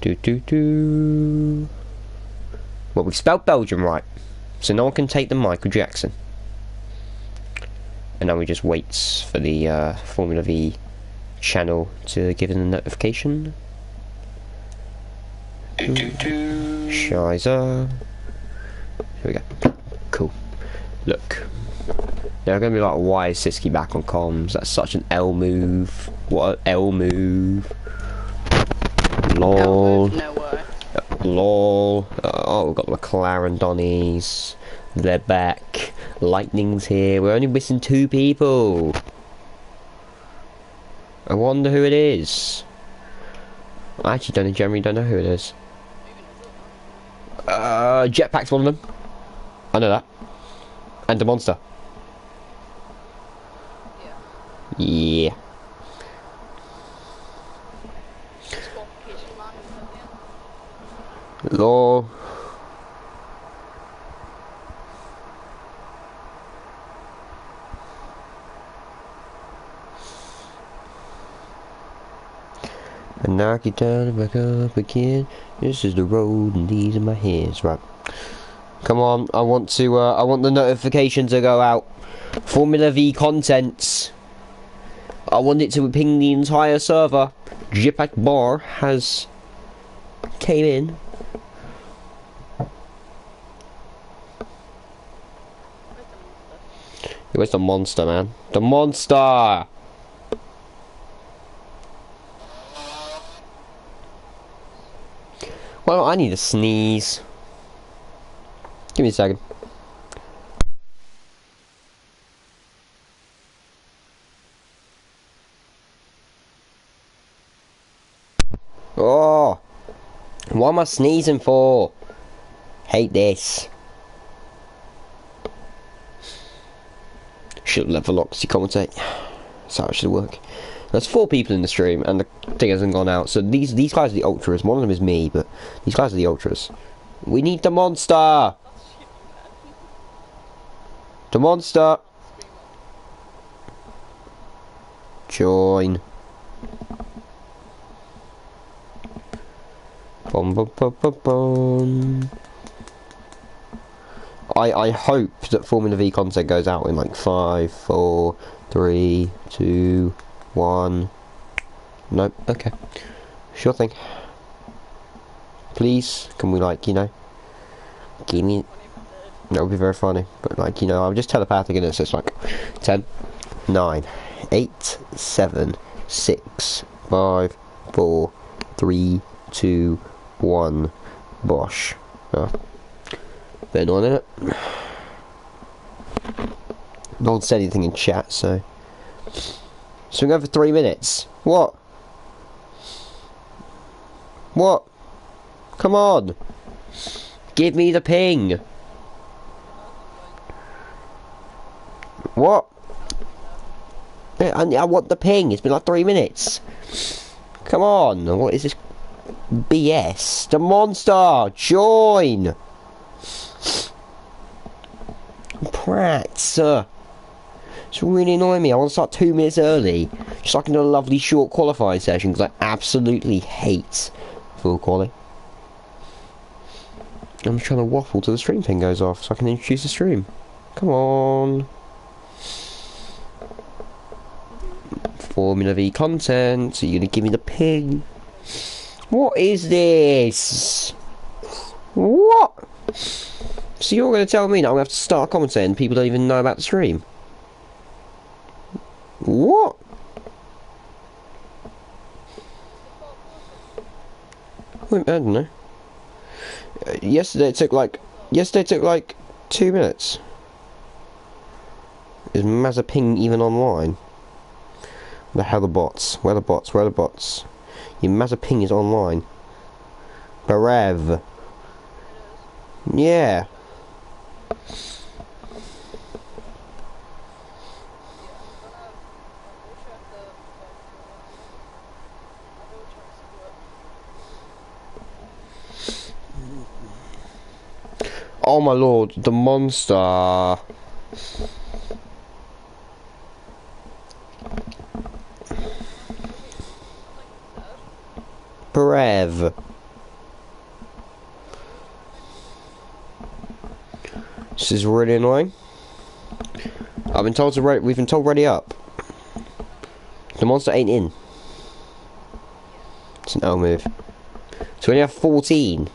Do do do. Well, we spelled Belgium right, so no one can take the Michael Jackson. And now we just wait for the Formula V channel to give it a notification. Shiza. Here we go. Cool. Look. They're going to be like, why is Siski back on comms? That's such an L move. What an L move. Lol. Lol. Oh, we've got McLaren Donnies. They're back. Lightning's here. We're only missing 2 people. I wonder who it is. I actually generally don't know who it is. Jetpack's one of them. I know that. And the monster. Yeah. Lol. And knock it down and back up again. This is the road and these are my hands. Right. Come on, I want the notification to go out. Formula V contents. I want it to ping the entire server. Jetpack Bar has came in. Where's the monster, man? The monster! Well, I need a sneeze. Give me a second. Oh! What am I sneezing for? Hate this. Should have left Velocity commentate. That's how it should work. There's 4 people in the stream and the thing hasn't gone out. So these guys are the ultras. One of them is me, but these guys are the ultras. We need the monster! The monster! Join. Bum, bum, bum, bum, bum. I hope that Formula V content goes out in like 5, 4, 3, 2, 1. Nope, okay. Sure thing. Please, can we like, you know, give me... That would be very funny. But like, you know, I'm just telepathic in it, so it's like 10, 9, 8, 7, 6, 5, 4, 3, 2, 1. Bosh. Oh. Bit annoying, isn't it? No one said anything in chat, so... So we go for 3 minutes. What? What? Come on! Give me the ping! What? I want the ping. It's been like 3 minutes. Come on. What is this BS? The monster! Join! Prats. It's really annoying me. I want to start 2 minutes early. Just so I can do a lovely short qualifying session, because I absolutely hate full quali. I'm just trying to waffle till the stream thing goes off so I can introduce the stream. Come on. Formula V content. So you're going to give me the ping. What is this? What? So you're going to tell me that I'm going to have to start commentating and people don't even know about the stream? What? I don't know. Yesterday it took like 2 minutes. Is Mazepin even online? The hell the bots? Where are the bots? Where are the bots? Your Mazepin is online. Barev. Yeah. Oh my lord, the monster. Brev. This is really annoying. I've been told to we've been told ready up. The monster ain't in. It's an L move. So we only have 14.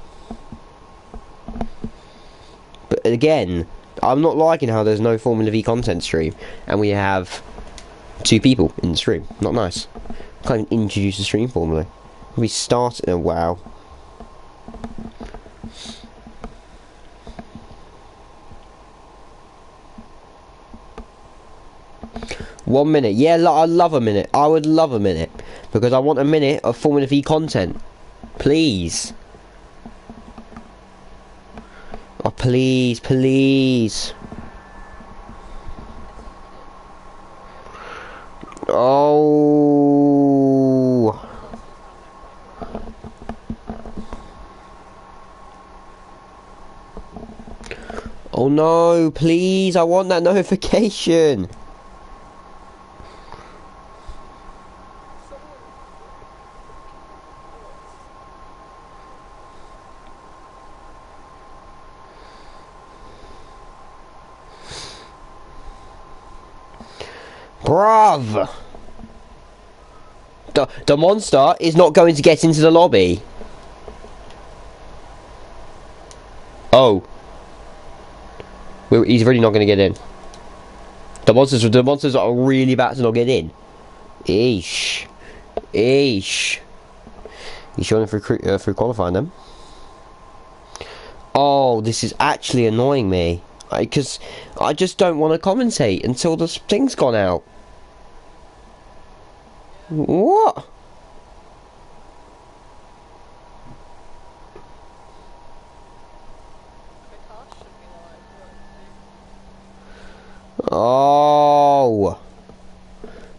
But again, I'm not liking how there's no Formula V content stream and we have 2 people in the stream. Not nice. Can't even introduce the stream formally. We started. Oh wow. One minute. Yeah, I love a minute. I would love a minute because I want a minute of Formula V content. Please. Oh, please, please. Oh. Oh no, please, I want that notification. Bruv! The monster is not going to get into the lobby. Oh. He's really not going to get in. The monsters are really about to not get in. Eesh. Eesh. He's showing through qualifying them. Oh, this is actually annoying me. Because I just don't want to commentate until the thing's gone out. What? Oh.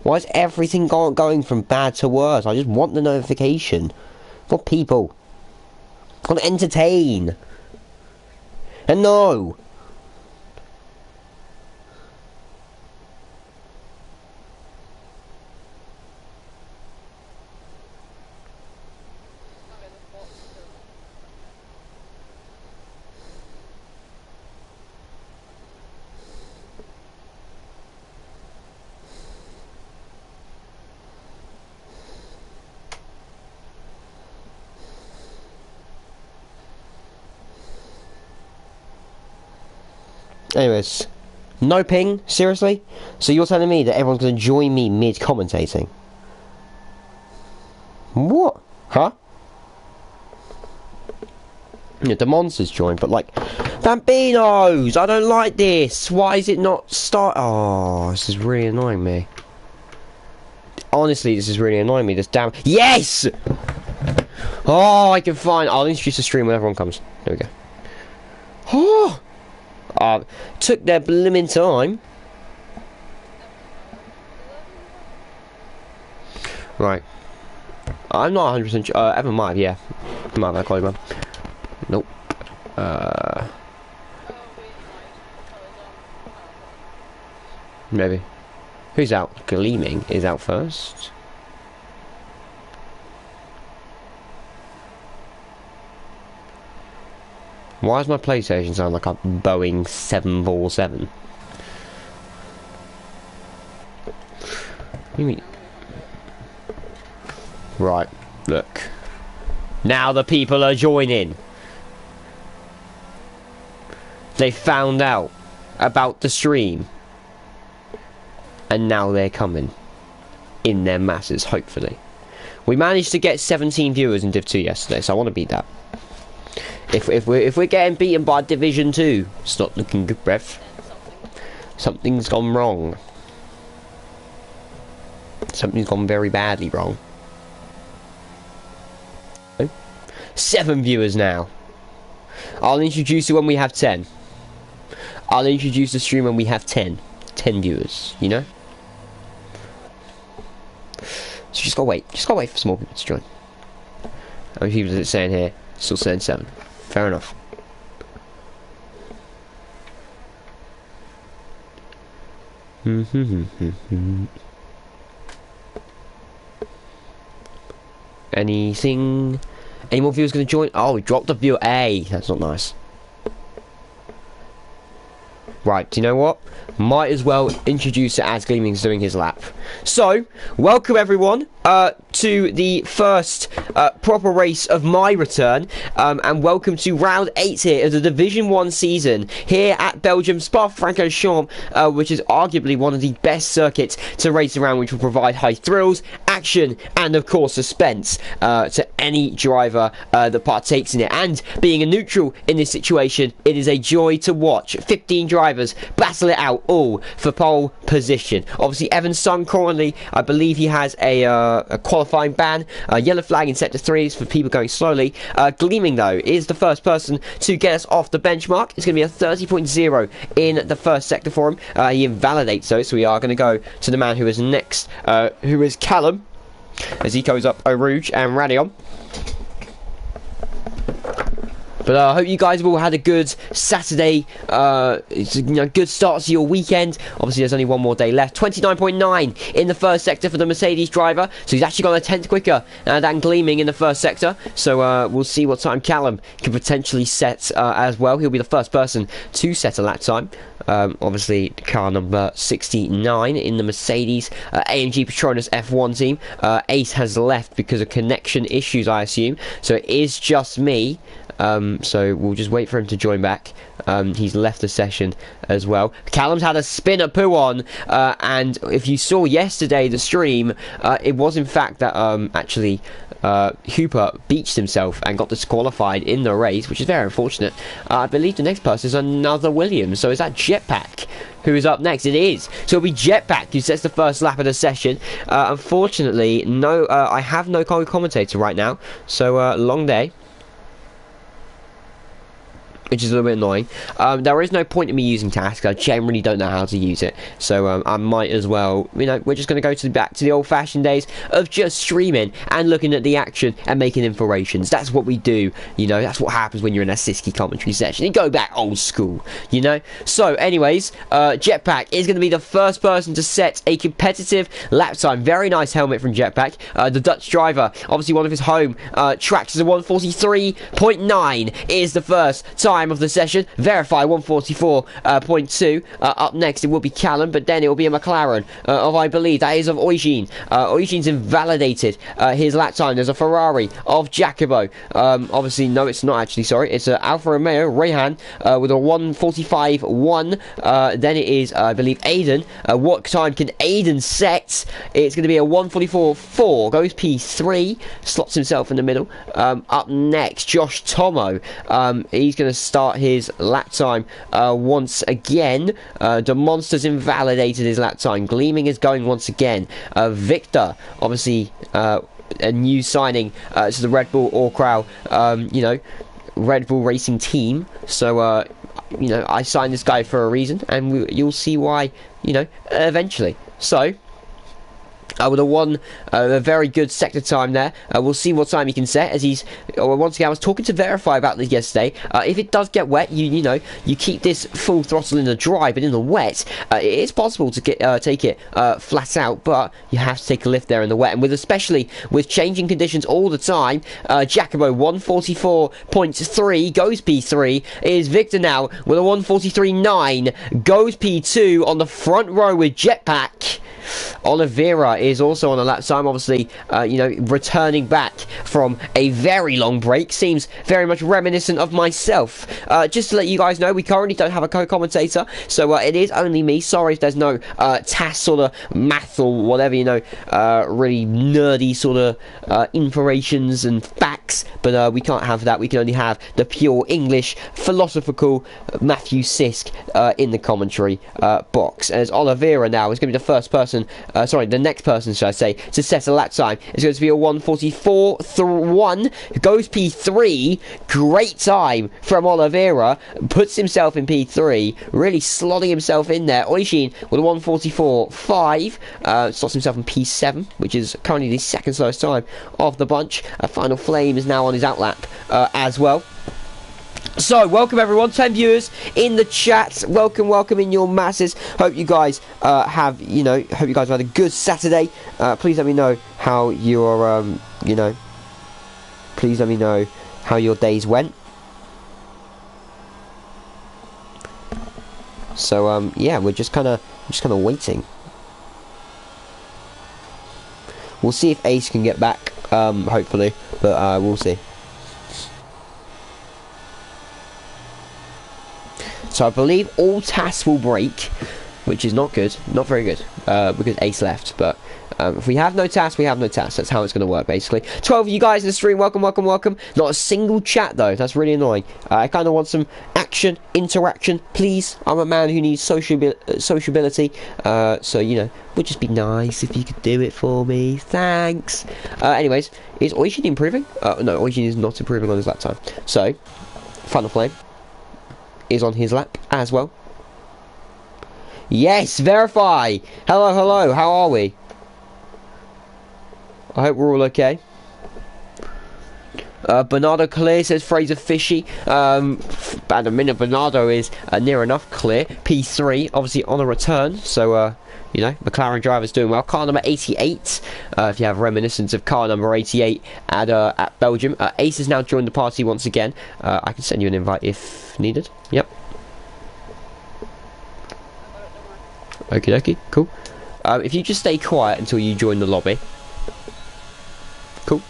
Why is everything going from bad to worse? I just want the notification. For people. I want to entertain. And no. Anyways, no ping? Seriously? So you're telling me that everyone's going to join me mid-commentating? What? Huh? Yeah, the monsters join, but like... Bambinos! I don't like this! Why is it not start... Oh, this is really annoying me. Honestly, this is really annoying me, this damn... Yes! Oh, I can find... I'll introduce the stream when everyone comes. There we go. Oh! Took their blimmin' time. Right. I'm not 100% sure. Evan might have, yeah. Might have, I Nope. Maybe. Who's out? Gleaming is out first. Why does my PlayStation sound like a Boeing 747? What do you mean? Right, look. Now the people are joining. They found out about the stream. And now they're coming. In their masses, hopefully. We managed to get 17 viewers in Div 2 yesterday, so I want to beat that. If we're getting beaten by Division 2, it's not looking good, bruv. Something's gone wrong. Something's gone very badly wrong. 7 viewers now. I'll introduce you when we have 10. I'll introduce the stream when we have 10. 10 viewers, you know? So just gotta wait. Just gotta wait for some more people to join. How many people is it saying here? Still saying 7. Fair enough. Anything? Any more viewers gonna join? Oh, we dropped a viewer. Hey, that's not nice. Right, do you know what? Might as well introduce it as Gleaming's doing his lap. So, welcome everyone to the first proper race of my return, and welcome to round 8 here of the Division 1 season here at Belgium Spa-Francorchamps, which is arguably one of the best circuits to race around, which will provide high thrills, action, and of course suspense to any driver that partakes in it. And being a neutral in this situation, it is a joy to watch 15 drivers battle it out, all for pole position. Obviously, Evan's son currently, I believe he has a qualifying ban, yellow flag in sector 3 is for people going slowly. Gleaming, though, is the first person to get us off the benchmark. It's going to be a 30.0 in the first sector for him. He invalidates those, so we are going to go to the man who is next, who is Callum, as he goes up Eau Rouge and Radion. But I hope you guys have all had a good Saturday, good start to your weekend. Obviously, there's only one more day left. 29.9 in the first sector for the Mercedes driver. So he's actually gone a tenth quicker than Gleaming in the first sector. So we'll see what time Callum can potentially set as well. He'll be the first person to set a lap time. Obviously, car number 69 in the Mercedes AMG Petronas F1 team. Ace has left because of connection issues, I assume. So it is just me. So we'll just wait for him to join back. He's left the session as well. Callum's had a spin at Pouon, and if you saw yesterday the stream, it was in fact that actually Hooper beached himself and got disqualified in the race, which is very unfortunate. I believe the next person is another Williams. So is that Jetpack who is up next? It is. So it'll be Jetpack who sets the first lap of the session. Unfortunately, no, I have no commentator right now, so long day, which is a little bit annoying. There is no point in me using Task. I generally don't know how to use it, so I might as well, we're just going to go back to the old-fashioned days of just streaming and looking at the action and making informations. That's what we do, that's what happens when you're in a Siski commentary session. You go back old school, So, anyways, Jetpack is going to be the first person to set a competitive lap time. Very nice helmet from Jetpack. The Dutch driver, obviously one of his home tracks, is a 143.9 is the first time of the session. Verify 144.2. Up next it will be Callum, but then it will be a McLaren of, I believe, that is of Eugene. Eugene's invalidated his lap time. There's a Ferrari of Jacobo. Obviously, no, it's not actually, sorry. It's Alfa Romeo Rayhan with a 145.1. Then it is, I believe, Aiden. What time can Aiden set? It's going to be a 144.4. Goes P3. Slots himself in the middle. Up next, Josh Tomo. He's going to start his lap time once again. The Monster's invalidated his lap time. Gleaming is going once again. Victor, obviously a new signing to the Red Bull Orcrow, Red Bull Racing team. So I signed this guy for a reason, and you'll see why, eventually. So I would have won a very good sector time there. We'll see what time he can set, as he's once again, I was talking to Verify about this yesterday. If it does get wet, you keep this full throttle in the dry, but in the wet it is possible to take it flat out, but you have to take a lift there in the wet, and especially with changing conditions all the time. Jacobo 144.3 goes P3. Is Victor now with a 143.9 goes P2 on the front row with Jetpack. Oliveira is also on a lap time, obviously, returning back from a very long break. Seems very much reminiscent of myself. Just to let you guys know, we currently don't have a co-commentator, so it is only me. Sorry if there's no TAS sort of math or whatever, really nerdy sort of informations and facts, but we can't have that. We can only have the pure English, philosophical Matthew Sisk in the commentary box. As Oliveira now is going to be the first person, the next person, should I say, to set a lap time. It's going to be a 144.1, goes P3, great time from Oliveira, puts himself in P3, really slotting himself in there. Eugene with a 144.5, slots himself in P7, which is currently the second slowest time of the bunch. Final Flame is now on his outlap as well. So, welcome everyone, 10 viewers in the chat. Welcome in your masses. Hope you guys have had a good Saturday. Please let me know how your, please let me know how your days went. So yeah, we're just kind of waiting. We'll see if Ace can get back, hopefully, but we'll see. So I believe all tasks will break, which is not good, not very good, because Ace left. But if we have no tasks, we have no tasks. That's how it's going to work, basically. 12 of you guys in the stream, welcome, welcome, welcome. Not a single chat, though. That's really annoying. I kind of want some action, interaction, please. I'm a man who needs sociability, so, you know, would just be nice if you could do it for me. Thanks. Anyways, is Oishin improving? No, Oishin is not improving on his lap time. So, Final Flame is on his lap as well. Yes, verify. Hello, hello. How are we? I hope we're all okay. Bernardo clear, says Fraser Fishy. At a minute, Bernardo is near enough clear. P3, obviously on a return. So, you know, McLaren driver's doing well. Car number 88. If you have reminiscence of car number 88 at Belgium. Ace has now joined the party once again. I can send you an invite if needed. Yep. Okie dokie, cool. If you just stay quiet until you join the lobby. Cool.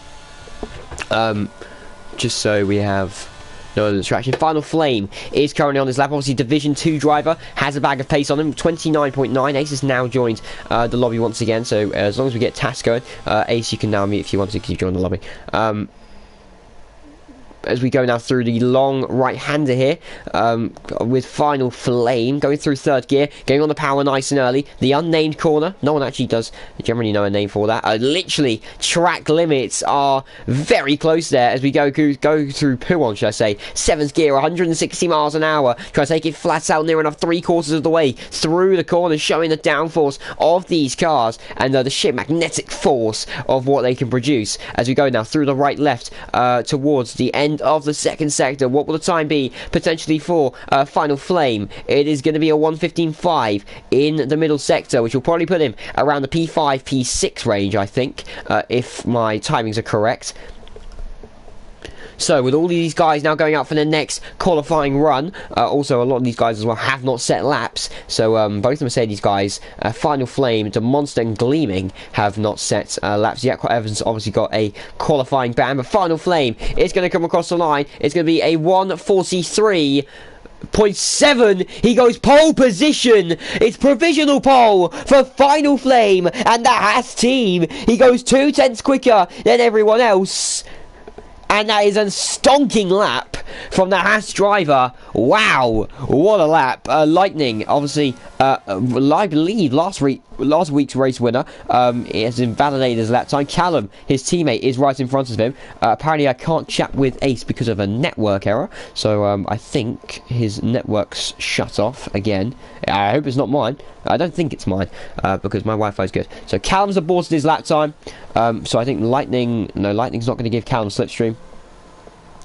Just so we have no other distraction. Final Flame is currently on his lap. Obviously, Division 2 driver has a bag of pace on him. 29.9. Ace has now joined the lobby once again. So as long as we get tasks going, Ace, you can now meet if you want to, because you join the lobby. As we go now through the long right-hander here, with Final Flame going through third gear, going on the power nice and early. The unnamed corner, no one actually does generally know a name for that. Literally, track limits are very close there as we go through Puon, should I say. 7th gear, 160 miles an hour. Try to take it flat out near enough 3/4 of the way through the corner, showing the downforce of these cars and the sheer magnetic force of what they can produce. As we go now through the right-left towards the end of the second sector. What will the time be potentially for Final Flame? It is going to be a 1:15.5 in the middle sector, which will probably put him around the P5, P6 range, I think, if my timings are correct. So, with all these guys now going out for their next qualifying run, also a lot of these guys as well have not set laps. So, both the Mercedes guys, Final Flame, the Monster and Gleaming, have not set laps yet. Evans obviously got a qualifying ban, but Final Flame is going to come across the line. It's going to be a 1:43.7. He goes pole position. It's provisional pole for Final Flame and the Haas team. He goes 2/10 quicker than everyone else. And that is a stonking lap from the Haas driver. Wow, what a lap. Lightning, obviously, I believe last week's race winner, has invalidated his lap time. Callum, his teammate, is right in front of him. Apparently, I can't chat with Ace because of a network error. So, I think his network's shut off again. I hope it's not mine. I don't think it's mine, because my Wi-Fi is good. So, Callum's aborted his lap time. So, I think Lightning's not going to give Callum slipstream.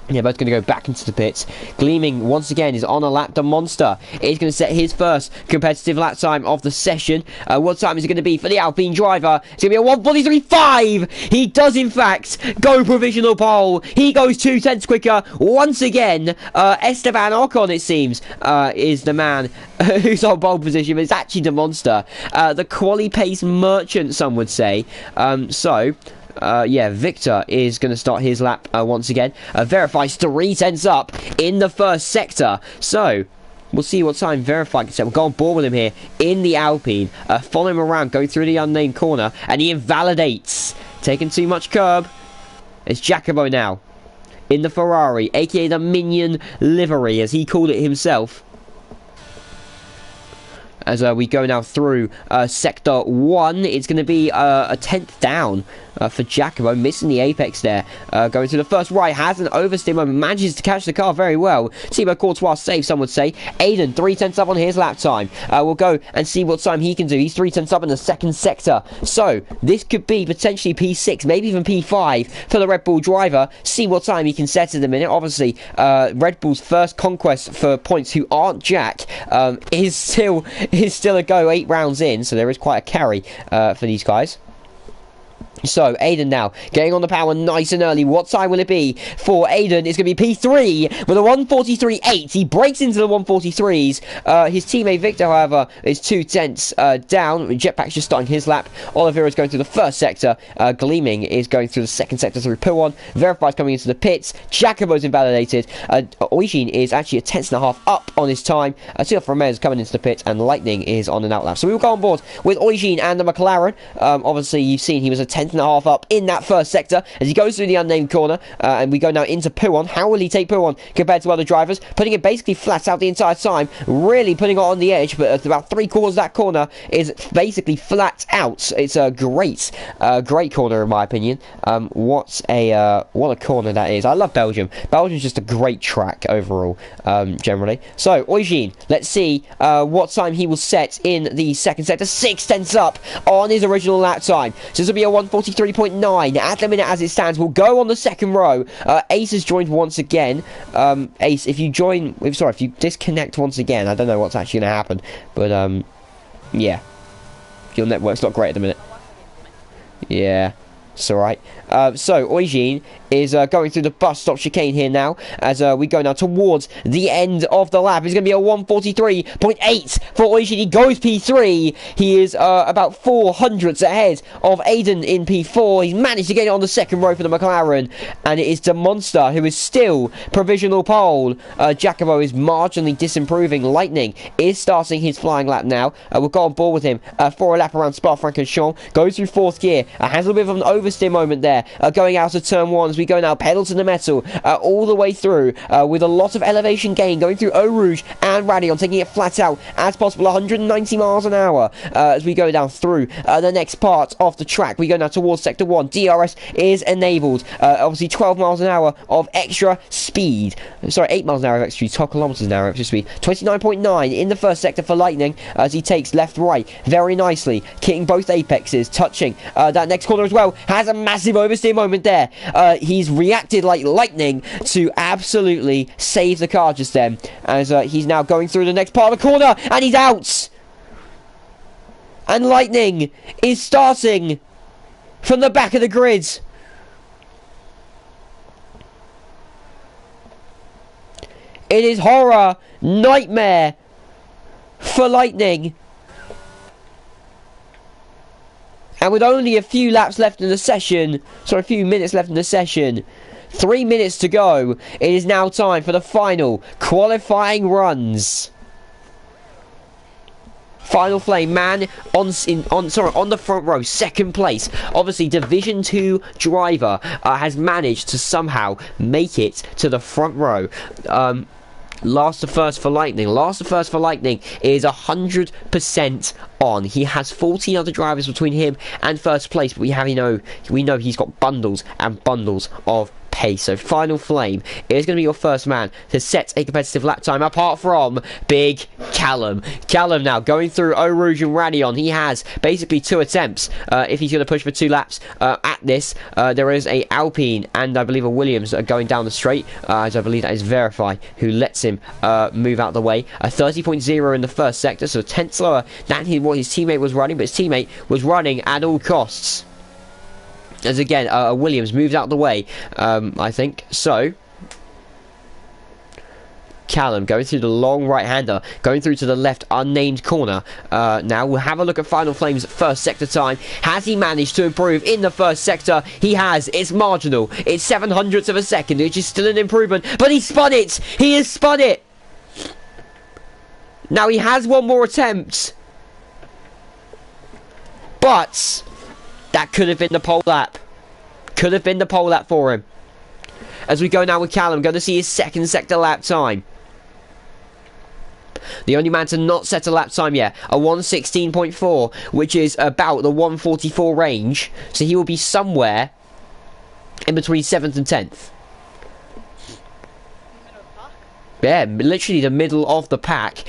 Yeah, both going to go back into the pits. Gleaming, once again, is on a lap. The Monster is going to set his first competitive lap time of the session. What time is it going to be for the Alpine driver? It's going to be a 1:43.5. He does, in fact, go provisional pole. He goes 2/10 quicker. Once again, Esteban Ocon, it seems, is the man who's on pole position. But it's actually the Monster. The quali pace merchant, some would say. Yeah, Victor is going to start his lap once again. Verifies 3/10 up in the first sector. So, we'll see what time Verify can set. We'll go on board with him here in the Alpine. Follow him around, going through the unnamed corner. And he invalidates. Taking too much curb. It's Jacobo now. In the Ferrari, aka the Minion livery, as he called it himself. As we go now through Sector 1, it's going to be a 10th down for Jacobo, missing the apex there. Going to the first right, has an oversteer, manages to catch the car very well. Thibaut Courtois safe, some would say. Aiden, 3/10 up on his lap time. We'll go and see what time he can do. He's 3/10 up in the second sector. So, this could be potentially P6, maybe even P5 for the Red Bull driver. See what time he can set in a minute. Obviously, Red Bull's first conquest for points who aren't Jack is still a go 8 rounds in, so there is quite a carry for these guys. So, Aiden now, getting on the power nice and early. What time will it be for Aiden? It's going to be P3 with a 1:43.8. He breaks into the 1:43s. His teammate Victor, however, is 2/10 down. Jetpack's just starting his lap. Oliveira is going through the first sector. Gleaming is going through the second sector through Puon. Verify's coming into the pits. Jacobo's invalidated. Oijin is actually a 10.5 up on his time. Tia Fromez is coming into the pit, and Lightning is on an outlap. So we will go on board with Oijin and the McLaren. Obviously, you've seen he was a 10.5 up in that first sector as he goes through the unnamed corner, and we go now into Puon. How will he take Puon compared to other drivers? Putting it basically flat out the entire time, really putting it on the edge, but about 3/4 of that corner is basically flat out. It's a great corner in my opinion. What a corner that is. I love Belgium. Belgium's just a great track overall, generally. So Oijin, let's see what time he will set in the second sector. 6/10 up on his original lap time. So this will be a 1:43.9 at the minute as it stands. We'll go on the second row. Ace has joined once again. Ace, if you disconnect once again, I don't know what's actually going to happen, but yeah, your network's not great at the minute. Yeah, it's alright. So Oijin is going through the bus stop chicane here now as we go now towards the end of the lap. It's going to be a 1:43.8 for Oijin. He goes P3. He is about 400ths ahead of Aiden in P4. He's managed to get it on the second row for the McLaren, and it is the Monster who is still provisional pole. Jacobo is marginally disimproving. Lightning is starting his flying lap now. We'll go on board with him for a lap around Spa-Francorchamps. Goes through fourth gear. Has a little bit of an oversteer moment there. Going out of turn 1 as we go now pedal to the metal all the way through with a lot of elevation gain, going through Eau Rouge and Radion, taking it flat out as possible, 190 miles an hour as we go down through the next part of the track. We go now towards sector 1. DRS is enabled, obviously 12 miles an hour of extra speed, sorry, 8 miles an hour of extra speed, 12 kilometers an hour of extra speed. 29.9 in the first sector for Lightning as he takes left right very nicely, hitting both apexes, touching that next corner as well. Has a massive oversteer moment there. He's reacted like lightning to absolutely save the car just then, as he's now going through the next part of the corner, and he's out. And Lightning is starting from the back of the grid. It is horror, nightmare for Lightning. And with only a few laps left in the session, sorry, a few minutes left in the session, 3 minutes to go, it is now time for the final qualifying runs. Final Flame man on the front row, second place. Obviously, Division 2 driver has managed to somehow make it to the front row. Last to first for Lightning. Last to first for Lightning is 100% on. He has 14 other drivers between him and first place, but we know he's got bundles and bundles of pace. So Final Flame is going to be your first man to set a competitive lap time, apart from Big Callum. Callum now going through Eau Rouge and Radion. He has basically 2 attempts if he's going to push for 2 laps at this. There is a Alpine and I believe a Williams going down the straight, as I believe that is Verify who lets him move out the way. A 30.0 in the first sector, so 10 slower than what his teammate was running, but his teammate was running at all costs. As again, Williams moves out the way, I think. So, Callum going through the long right-hander, going through to the left unnamed corner. Now we'll have a look at Final Flame's first sector time. Has he managed to improve in the first sector? He has. It's marginal. It's 700ths of a second, which is still an improvement. But he spun it! He has spun it! Now he has one more attempt. But that could have been the pole lap. Could have been the pole lap for him. As we go now with Callum, going to see his second sector lap time. The only man to not set a lap time yet, a 1:16.4, which is about the 1:44 range. So he will be somewhere in between 7th and 10th. Yeah, literally the middle of the pack,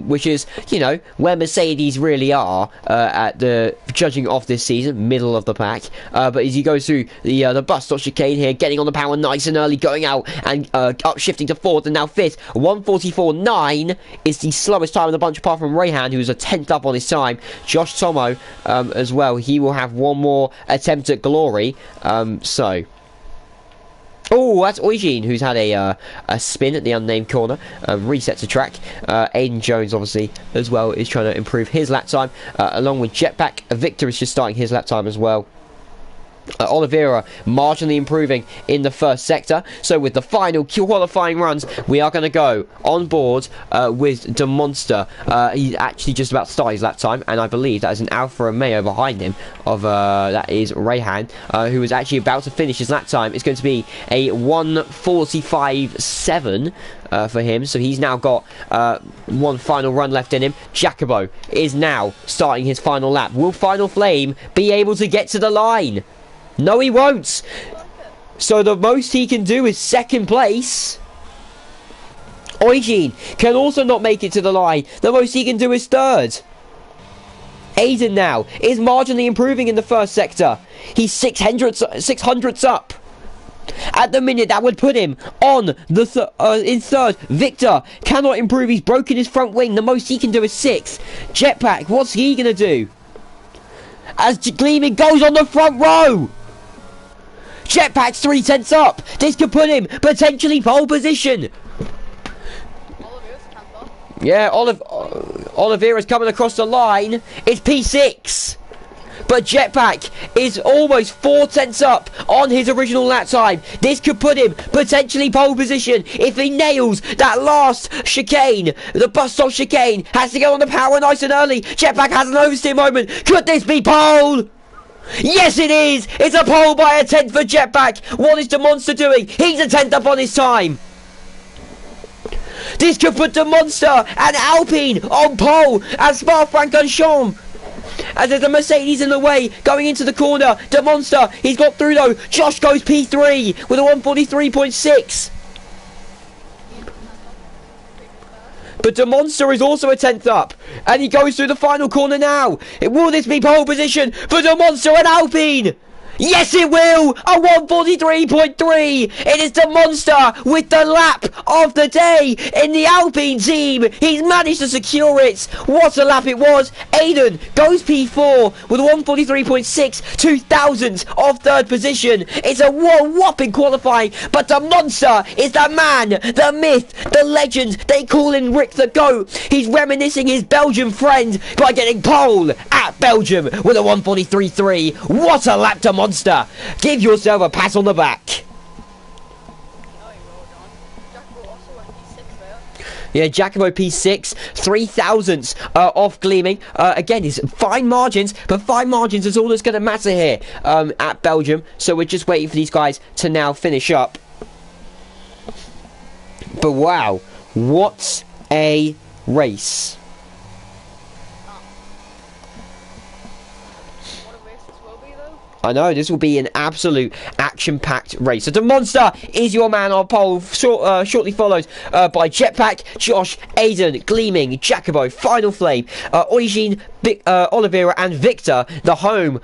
which is, you know, where Mercedes really are at the judging off this season, middle of the pack. But as he goes through the bus stop chicane here, getting on the power nice and early, going out and upshifting to fourth and now fifth. 1:44.9 is the slowest time in the bunch, apart from Rayhan, who's a tenth up on his time. Josh Tomo as well. He will have one more attempt at glory. Oh, that's Eugene, who's had a spin at the unnamed corner. Resets the track. Aiden Jones, obviously, as well, is trying to improve his lap time. Along with Jetpack, Victor is just starting his lap time as well. Oliveira marginally improving in the first sector. So with the final qualifying runs, we are going to go on board with the Monster. He's actually just about to start his lap time, and I believe that is an Alfa Romeo behind him of that is Rayhan, who is actually about to finish his lap time. It's going to be a 1:45.7 for him, so he's now got one final run left in him. Jacobo is now starting his final lap. Will Final Flame be able to get to the line? No, he won't. So the most he can do is second place. Eugene can also not make it to the line. The most he can do is third. Aiden now is marginally improving in the first sector. He's 600ths up. At the minute, that would put him on the in third. Victor cannot improve. He's broken his front wing. The most he can do is sixth. Jetpack, what's he going to do? As Gleaming goes on the front row. Jetpack's 3/10 up. This could put him potentially pole position. Yeah, Oliveira's coming across the line. It's P6. But Jetpack is almost 4/10 up on his original lap time. This could put him potentially pole position if he nails that last chicane. The bus stop chicane has to go on the power nice and early. Jetpack has an oversteer moment. Could this be pole? Yes, it is. It's a pole by a 10th for Jetpack. What is the Monster doing? He's a 10th up on his time. This could put the Monster and Alpine on pole at Spa-Francorchamps. As there's a Mercedes in the way, going into the corner. The Monster, he's got through though. Josh goes P3 with a 1:43.6. But the Monster is also a 10th up. And he goes through the final corner now. Will this be pole position for the Monster and Alpine? Yes, it will! A 1:43.3! It is the Monster with the lap of the day in the Alpine team. He's managed to secure it. What a lap it was. Aiden goes P4 with a 1:43.6, 2,000th of third position. It's a whopping qualifying, but the Monster is the man, the myth, the legend. They call him Rick the Goat. He's reminiscing his Belgian friend by getting pole at Belgium with a 1:43.3. What a lap to Monster. Give yourself a pat on the back. Yeah, Jacobo P6, 3,000ths off Gleaming. Again, it's fine margins, but fine margins is all that's going to matter here at Belgium. So we're just waiting for these guys to now finish up. But wow, what a race. I know, this will be an absolute action-packed race. So the Monster is your man on pole, shortly followed by Jetpack, Josh, Aiden, Gleaming, Jacobo, Final Flame, Eugene, Oliveira and Victor. The home,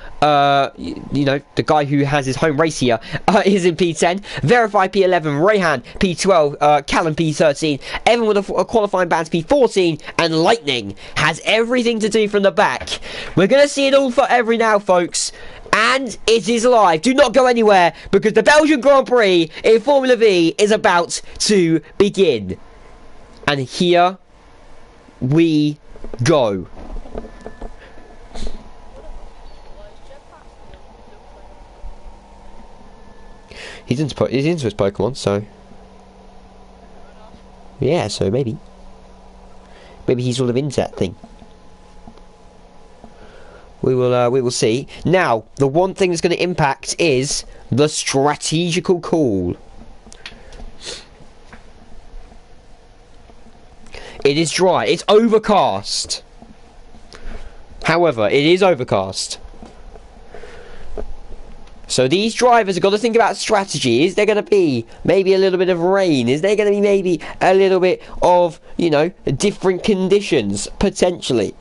you know, the guy who has his home race here is in P10. Verify P11, Rayhan P12, Callum P13, Evan with a qualifying bands P14, and Lightning has everything to do from the back. We're going to see it all for every now, folks. And it is live. Do not go anywhere because the Belgian Grand Prix in Formula V is about to begin. And here we go. He's into his Pokemon, so yeah, so maybe he's sort of into that thing. We will see. Now, the one thing that's going to impact is the strategical call. It is dry. It's overcast. However, it is overcast. So these drivers have got to think about strategy. Is there going to be maybe a little bit of rain? Is there going to be maybe a little bit of, you know, different conditions, potentially?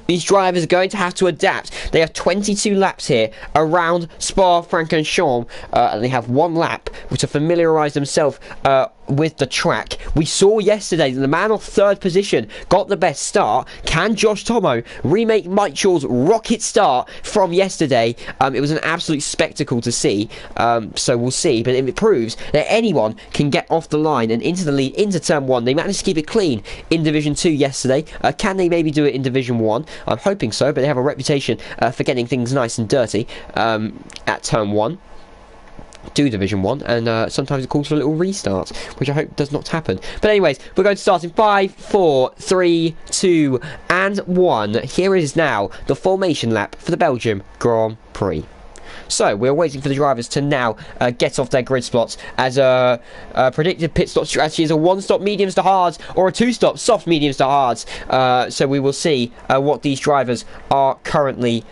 These drivers are going to have to adapt. They have 22 laps here around Spa-Francorchamps, and they have 1 lap to familiarise themselves with the track. We saw yesterday that the man on 3rd position got the best start. Can Josh Tomo remake Mike Chaw's rocket start from yesterday? It was an absolute spectacle to see, so we'll see. But if it proves that anyone can get off the line and into the lead, into turn 1, they managed to keep it clean in Division 2 yesterday. Can they maybe do it in Division 1? I'm hoping so, but they have a reputation for getting things nice and dirty at turn 1. Do Division 1, and sometimes it calls for a little restart, which I hope does not happen. But anyways, we're going to start in 5, 4, 3, 2, and 1. Here is now the formation lap for the Belgium Grand Prix. So we're waiting for the drivers to now get off their grid spots, as predicted pit stop strategy is a 1-stop mediums to hards or a 2-stop soft mediums to hards. So we will see what these drivers are currently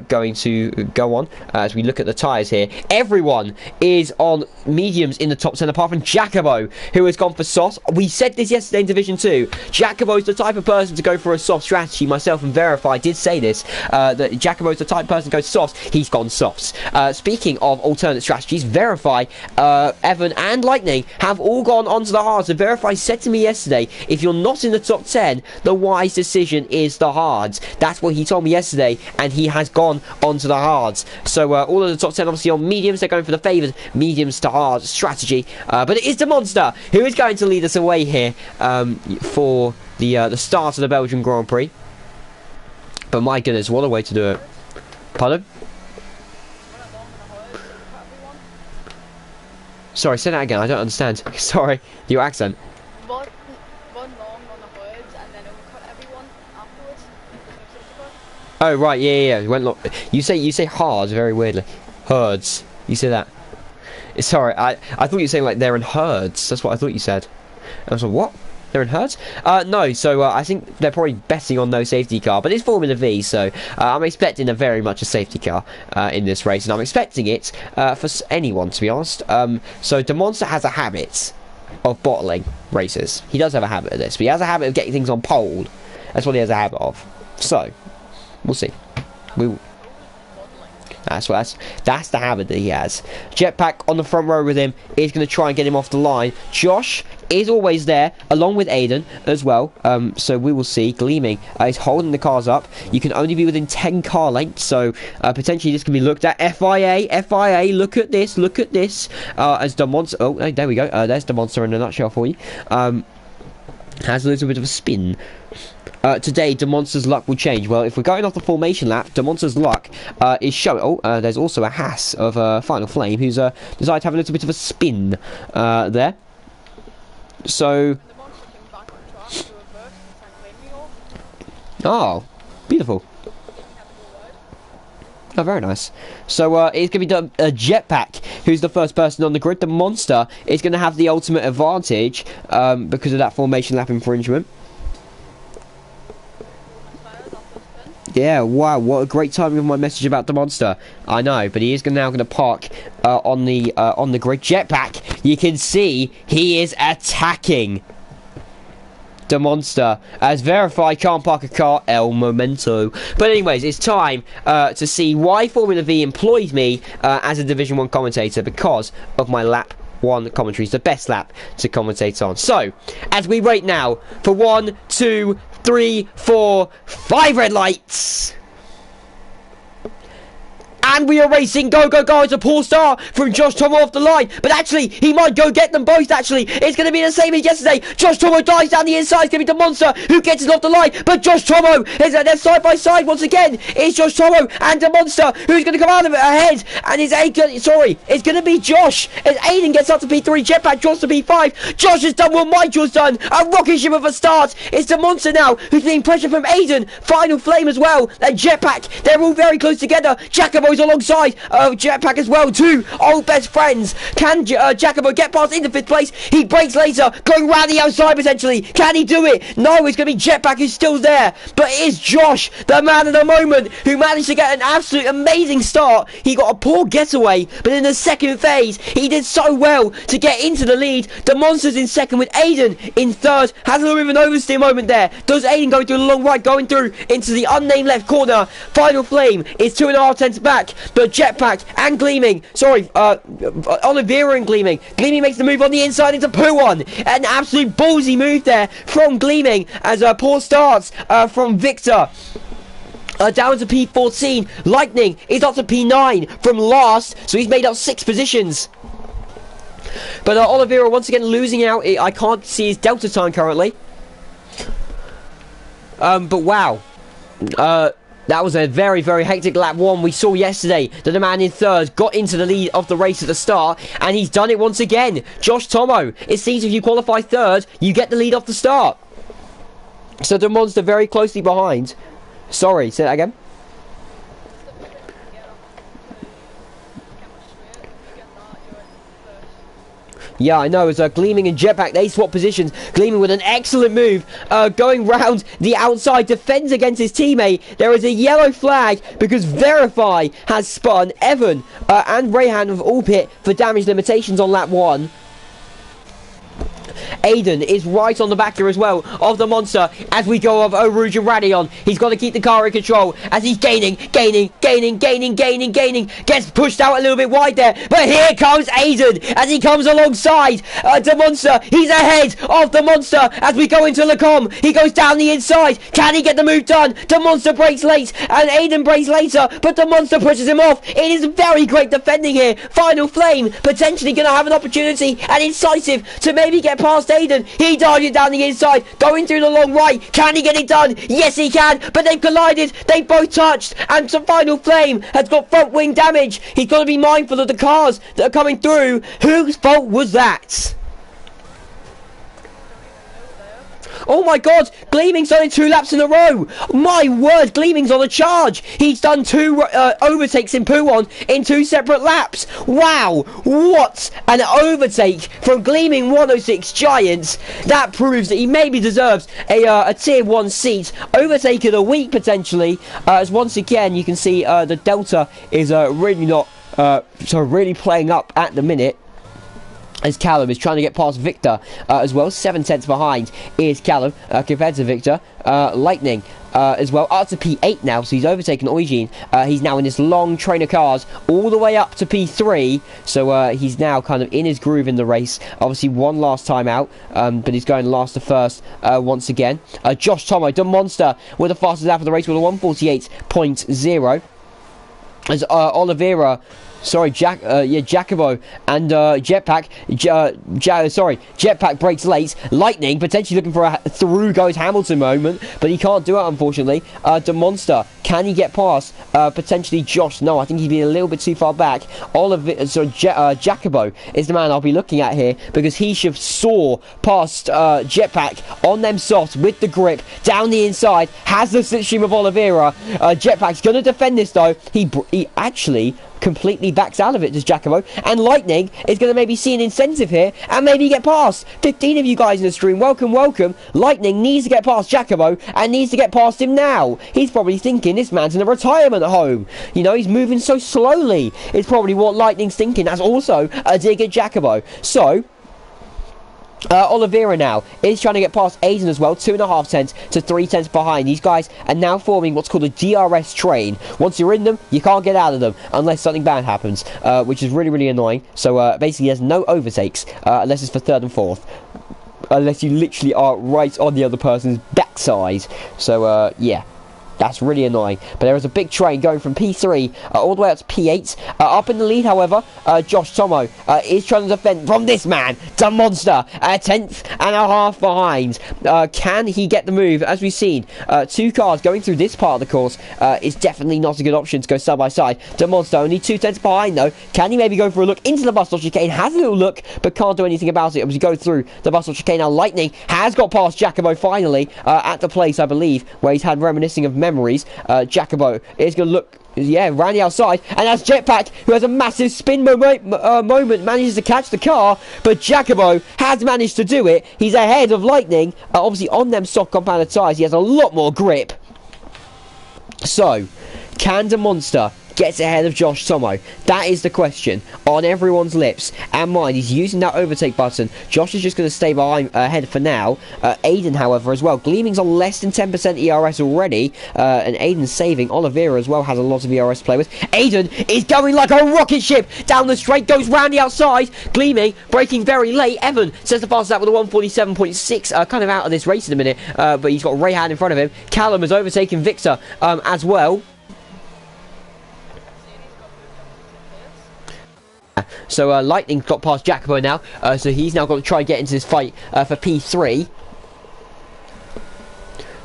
going to go on as we look at the tyres here. Everyone is on mediums in the top 10 apart from Jacobo, who has gone for softs. We said this yesterday in Division 2. Jacobo's the type of person to go for a soft strategy. Myself and Verify did say this, that Jacobo's the type of person to go softs. He's gone softs. Speaking of alternate strategies, Verify, Evan and Lightning have all gone onto the hards. And Verify said to me yesterday, if you're not in the top 10, the wise decision is the hards. That's what he told me yesterday, and he has gone onto the hards. So all of the top 10 obviously on mediums. They're going for the favoured mediums to hard strategy. But it is the Monster who is going to lead us away here for the start of the Belgian Grand Prix. But my goodness, what a way to do it. Pardon? Sorry, say that again. I don't understand. Sorry, your accent. One long on the hoods, and then it will cut everyone afterwards. Oh right, yeah. Went long. You say hard very weirdly. Herds. You say that. Sorry, I thought you were saying like they're in herds. That's what I thought you said. I was like, what? They're in herds? No, so I think they're probably betting on no safety car, but it's Formula V, so I'm expecting very much a safety car in this race, and I'm expecting it for anyone, to be honest. So the Monster has a habit of bottling races. He does have a habit of this, but he has a habit of getting things on pole. That's what he has a habit of. So, we'll see. That's the habit that he has. Jetpack on the front row with him is going to try and get him off the line. Josh is always there, along with Aiden as well. So we will see. Gleaming is holding the cars up. You can only be within 10 car lengths, so potentially this can be looked at. FIA, look at this. As the Monster. Oh, there we go. There's the Monster in a nutshell for you. Has a little bit of a spin. Today, the Monster's luck will change. Well, if we're going off the formation lap, the Monster's luck is showing. Oh, there's also a Haas of Final Flame who's decided to have a little bit of a spin there. So. Oh, beautiful. Oh, very nice. So it's going to be a Jetpack who's the first person on the grid. The Monster is going to have the ultimate advantage because of that formation lap infringement. Yeah, wow, what a great timing of my message about the Monster. I know, but he is now going to park on the grid. Jetpack, you can see he is attacking the Monster, as Verify can't park a car. El Momento. But anyways, it's time to see why Formula V employed me as a Division 1 commentator, because of my lap 1 commentary. It's the best lap to commentate on. So, as we wait now for 1, 2, 3, 4, 5 red lights. And we are racing. Go. It's a poor start from Josh Tomo off the line. But actually, he might go get them both, actually. It's going to be the same as yesterday. Josh Tomo dives down the inside. It's going to be the Monster who gets it off the line. But Josh Tomo is they're side by side once again. It's Josh Tomo and the Monster who's going to come out of it ahead. And it's it's going to be Josh. As Aiden gets up to P3, Jetpack drops to P5. Josh has done what Michael's done. A rocket ship of a start. It's the Monster now who's being pressured from Aiden. Final Flame as well. And Jetpack. They're all very close together. Jacobo's alongside Jetpack as well. Two old best friends. Can Jacobo get past into 5th place? He breaks later, going round the outside potentially. Can he do it? No, it's going to be Jetpack who's still there. But it is Josh, the man of the moment, who managed to get an absolute amazing start. He got a poor getaway, but in the second phase, he did so well to get into the lead. The Monsters in second with Aiden in third. Has a little bit of an oversteer moment there. Does Aiden go through the long right, going through into the unnamed left corner. Final Flame is 2.5 tenths back, but Jetpack and Gleaming, Oliveira and Gleaming. Gleaming makes the move on the inside into Puon. An absolute ballsy move there from Gleaming as a poor starts from Victor. Down to P14. Lightning is up to P9 from last, so he's made up 6 positions. But Oliveira once again losing out. I can't see his delta time currently. But wow. That was a very, very hectic lap 1. We saw yesterday that the man in third got into the lead of the race at the start, and he's done it once again. Josh Tomo. It seems if you qualify third, you get the lead off the start. So the Monster very closely behind. Sorry, say that again. Yeah, I know, as Gleaming and Jetpack, they swap positions. Gleaming with an excellent move, going round the outside, defends against his teammate. There is a yellow flag because Verify has spun Evan and Rayhan have all pit for damage limitations on lap 1. Aiden is right on the back here as well of the Monster as we go of Oruge and Radion. He's got to keep the car in control as he's gaining. Gets pushed out a little bit wide there, but here comes Aiden as he comes alongside the Monster. He's ahead of the Monster as we go into Lacombe. He goes down the inside. Can he get the move done? The Monster breaks late and Aiden breaks later, but the Monster pushes him off. It is very great defending here. Final Flame potentially going to have an opportunity and incisive to maybe get past Aiden. He dodged down the inside, going through the long right. Can he get it done? Yes, he can, but they've collided. They both touched, and some Final Flame has got front wing damage. He's got to be mindful of the cars that are coming through. Whose fault was that? Oh my god, Gleaming's done it 2 laps in a row. My word, Gleaming's on a charge. He's done 2 overtakes in Puon in 2 separate laps. Wow, what an overtake from Gleaming 106 Giants. That proves that he maybe deserves a tier 1 seat. Overtake of the week potentially, as once again you can see the Delta is really not really playing up at the minute. As Callum is trying to get past Victor as well. 7 tenths behind is Callum compared to Victor. Lightning as well, up to P8 now, so he's overtaken Eugene. He's now in this long train of cars all the way up to P3, so he's now kind of in his groove in the race. Obviously one last time out, but he's going last to first once again. Josh Tomo, the Monster, with the fastest lap of the race with a 148.0. As Oliveira, Jacobo and Jetpack. Jetpack breaks late. Lightning potentially looking for a through goes Hamilton moment, but he can't do it unfortunately. The Monster, can he get past potentially Josh? No, I think he's been a little bit too far back. Jacobo is the man I'll be looking at here because he should soar past Jetpack on them softs with the grip down the inside. Has the slipstream of Oliveira. Jetpack's going to defend this though. He actually completely backs out of it, does Jacobo, and Lightning is going to maybe see an incentive here and maybe get past. 15 of you guys in the stream, welcome. Lightning needs to get past Jacobo and needs to get past him now. He's probably thinking this man's in a retirement home, you know, he's moving so slowly. It's probably what Lightning's thinking. That's also a dig at Jacobo. So Oliveira now is trying to get past Aiden as well, 2.5 tenths to 3 tenths behind. These guys are now forming what's called a DRS train. Once you're in them, you can't get out of them unless something bad happens, which is really, really annoying. So basically there's no overtakes unless it's for 3rd and 4th. Unless you literally are right on the other person's backside. So yeah. That's really annoying. But there is a big train going from P3 all the way up to P8. Up in the lead, however, Josh Tomo is trying to defend from this man, the Monster, a 10.5 behind. Can he get the move? As we've seen, 2 cars going through this part of the course is definitely not a good option to go side by side. The Monster only 2 tenths behind though. Can he maybe go for a look into the bus stop chicane? Has a little look, but can't do anything about it as we go through the bus stop chicane. Now Lightning has got past Jacobo finally at the place, I believe, where he's had reminiscing of memories. Jacobo is going to look, yeah, around the outside, and that's Jetpack, who has a massive spin moment, manages to catch the car, but Jacobo has managed to do it. He's ahead of Lightning, obviously on them soft compounded tyres. He has a lot more grip. So, can the Monster gets ahead of Josh Tomo? That is the question on everyone's lips and mine. He's using that overtake button. Josh is just going to stay ahead for now. Aiden, however, as well. Gleaming's on less than 10% ERS already, and Aiden's saving. Oliveira as well has a lot of ERS to play with. Aiden is going like a rocket ship down the straight, goes round the outside. Gleaming braking very late. Evan says the fastest out with a 147.6. Kind of out of this race in a minute, but he's got Rayhan in front of him. Callum has overtaken Victor as well. So Lightning got past Jacobo now, so he's now got to try and get into this fight for P3.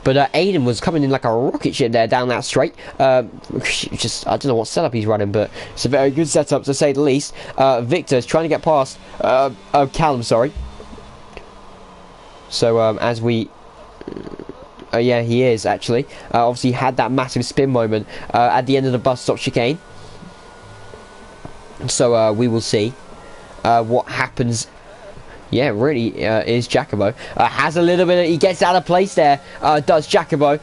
But Aiden was coming in like a rocket ship there down that straight. Just, I don't know what setup he's running, but it's a very good setup to say the least. Victor's trying to get past Callum, sorry. So as we... yeah, he is actually. Obviously had that massive spin moment at the end of the bus stop chicane. So we will see what happens. Yeah, really is Jacobo. Has a little bit of, he gets out of place there, does Jacobo.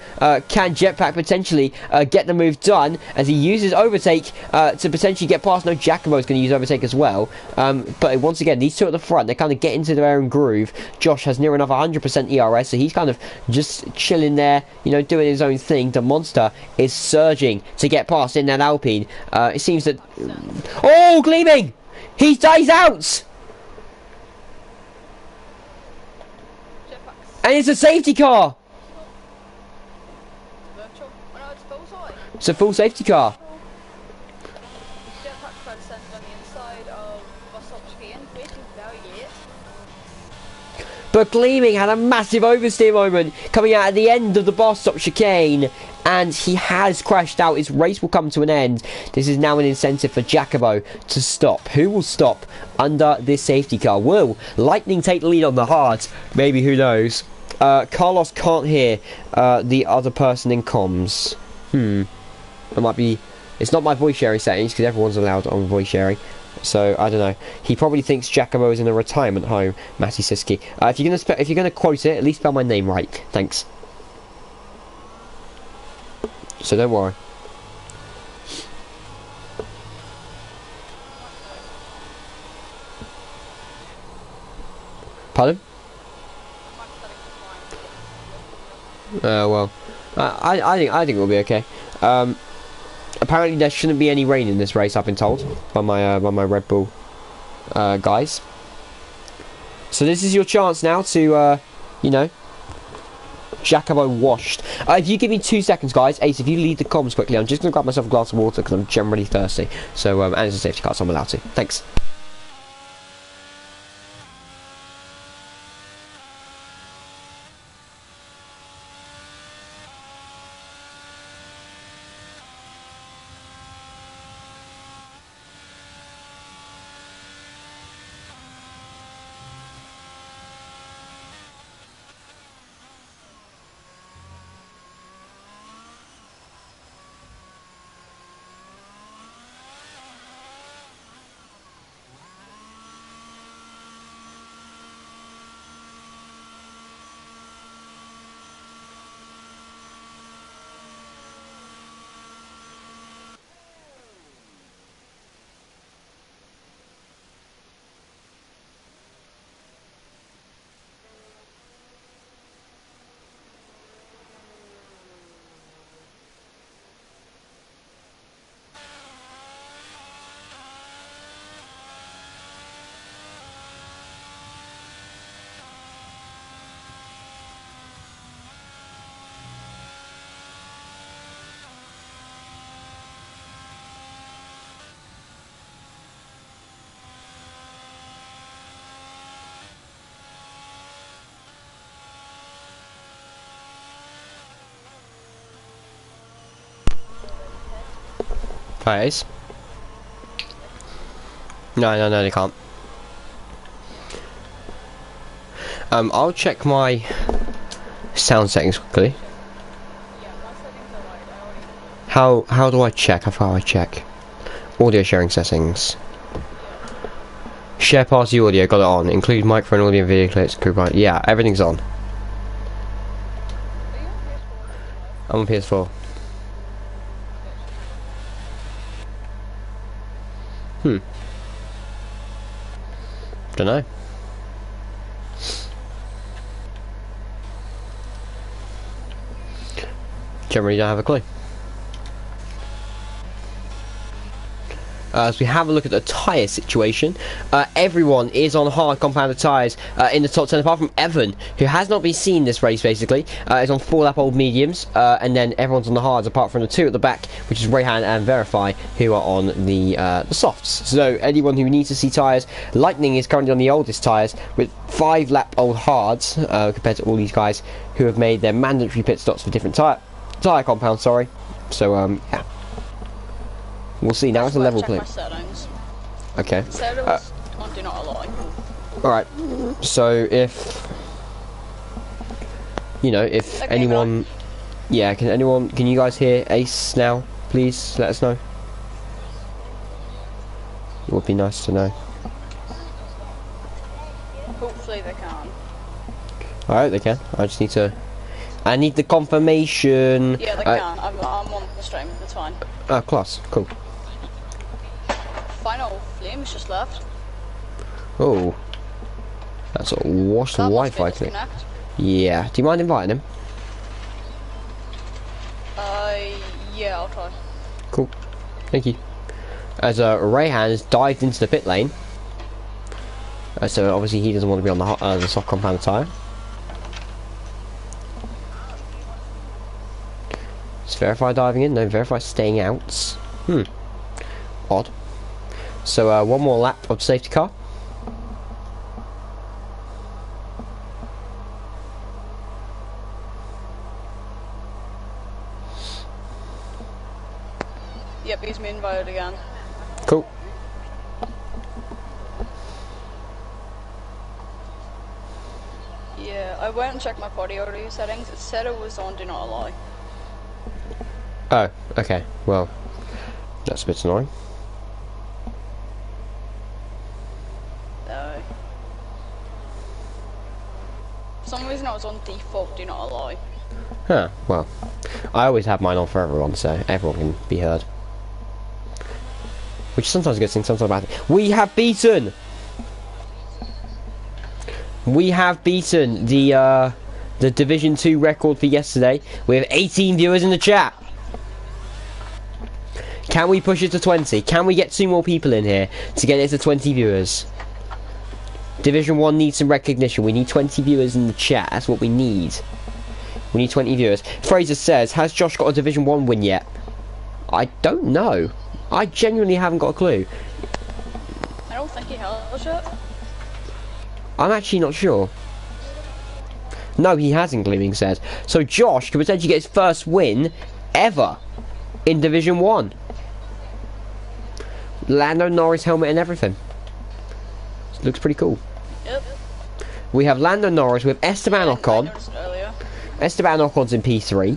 Can Jetpack potentially get the move done as he uses overtake to potentially get past? No, Jacobo's going to use overtake as well. But once again, these two at the front, they kind of get into their own groove. Josh has near enough 100% ERS, so he's kind of just chilling there, you know, doing his own thing. The Monster is surging to get past in that Alpine. It seems that... Oh, Gleaming! He's out! And it's a safety car! It's a full safety car. But Gleaming had a massive oversteer moment coming out at the end of the bus stop chicane, and he has crashed out. His race will come to an end. This is now an incentive for Jacobo to stop. Who will stop under this safety car? Will Lightning take the lead on the hards? Maybe, who knows? Carlos can't hear the other person in comms. It might be... It's not my voice sharing settings, because everyone's allowed on voice sharing. So I don't know. He probably thinks Jacobo is in a retirement home. Matty Siski. If you're gonna quote it, at least spell my name right. Thanks. So don't worry. Pardon? Well, I think we'll be okay. Apparently there shouldn't be any rain in this race, I've been told by my Red Bull guys. So this is your chance now to you know, Jacobo washed. If you give me 2 seconds, guys, Ace, if you lead the comms quickly, I'm just gonna grab myself a glass of water because I'm generally thirsty. So and it's a safety car, so I'm allowed to. Thanks. Guys. No, they can't. I'll check my sound settings quickly. Yeah, my settings are How do I check? How far I check? Audio sharing settings. Share party audio, got it on. Include microphone, audio, video clips, group right. Yeah, everything's on. I'm on PS4. Dunno. Generally don't have a clue. As we have a look at the tyre situation, everyone is on hard compounded tyres in the top 10, apart from Evan, who has not been seen this race basically. Is on 4-lap old mediums, and then everyone's on the hards apart from the 2 at the back, which is Rayhan and Verify, who are on the softs. So anyone who needs to see tyres, Lightning is currently on the oldest tyres with 5-lap old hards, compared to all these guys who have made their mandatory pit stops for different tyre compounds. Sorry. So yeah. We'll see. Now it's a level clip. Okay. Do not allow. Alright. So if if Okay, anyone, yeah, can you guys hear Ace now? Please let us know. It would be nice to know. Hopefully they can. Alright, they can. I need the confirmation. Yeah, they can. I'm on the stream. It's fine. Oh, class. Cool. Final Flames just left. Oh, that's a washed Wi-Fi clip. Yeah. Do you mind inviting him? Yeah, I'll try. Cool. Thank you. As Rayhan has dived into the pit lane, so obviously he doesn't want to be on the soft compound tyre. Is Verify diving in? No, Verify staying out. Odd. So one more lap of safety car. Yep, he's been invited again. Cool. Yeah, I went and checked my body audio settings. It said it was on Do Not Allow. Oh, okay. Well, that's a bit annoying. No. For some reason I was on default Do Not Allow. Huh, well, I always have mine on for everyone, so everyone can be heard. Which is sometimes a good thing, sometimes a bad thing. We have beaten the Division 2 record for yesterday. We have 18 viewers in the chat. Can we push it to 20? Can we get 2 more people in here to get it to 20 viewers? Division 1 needs some recognition. We need 20 viewers in the chat. That's what we need. We need 20 viewers. Fraser says, has Josh got a Division 1 win yet? I don't know. I genuinely haven't got a clue. I don't think he has yet. I'm actually not sure. No, he hasn't, Gleaming says. So Josh could potentially get his first win ever in Division 1. Lando Norris helmet and everything. Looks pretty cool. Yep. We have Lando Norris with Esteban Ocon. Esteban Ocon's in P3.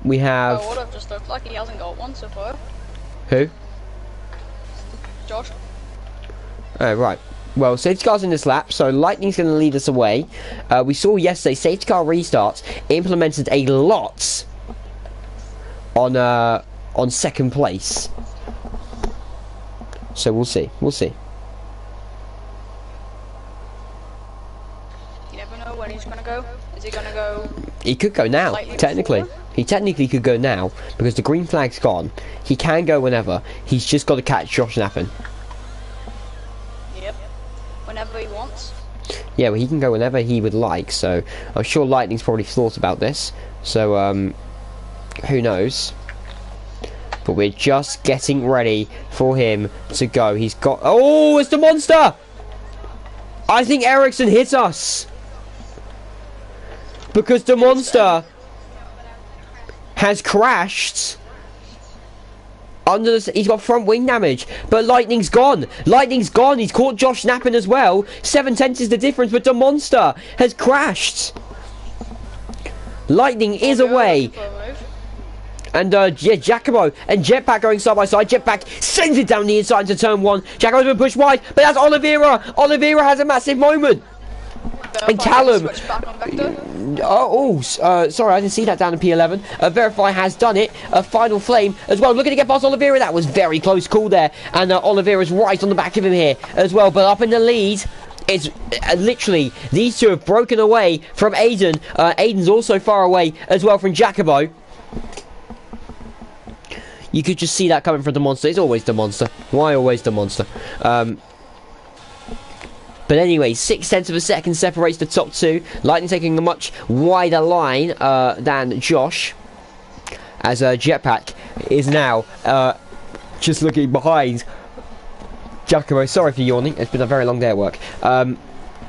We have... Oh, what I've just looked like he hasn't got one so far. Who? Josh. Oh, right. Well, safety car's in this lap, so Lightning's going to lead us away. We saw yesterday safety car restarts implemented a lot on second place. So we'll see. We'll see. You never know when he's going to go. Is he going to go... He could go now, technically. Before? He technically could go now, because the green flag's gone. He can go whenever. He's just got to catch Josh Knappen. Yep. Whenever he wants. Yeah, well, he can go whenever he would like, so I'm sure Lightning's probably thought about this. So, who knows? But we're just getting ready for him to go. He's got... Oh, it's the monster! I think Ericsson hit us! Because the monster has crashed under the... He's got front wing damage, but Lightning's gone. Lightning's gone. He's caught Josh Knappen as well. 7/10 is the difference, but the monster has crashed. Lightning is Oliveira away. looking for a move. And yeah, Jacobo and Jetpack going side by side. Jetpack sends it down the inside into turn 1. Jacobo's been pushed wide, but that's Oliveira. Oliveira has a massive moment. And Callum. Sorry, I didn't see that down in P11. Verify has done it. Final flame as well. Looking to get past Oliveira. That was very close call there. And Oliveira's right on the back of him here as well. But up in the lead. It's literally these two have broken away from Aiden. Aiden's also far away as well from Jacobo. You could just see that coming from the monster. It's always the monster. Why always the monster? But anyway, 0.6 of a second separates the top two. Lightning taking a much wider line than Josh. As Jetpack is now just looking behind Jacobo. Sorry for yawning. It's been a very long day at work.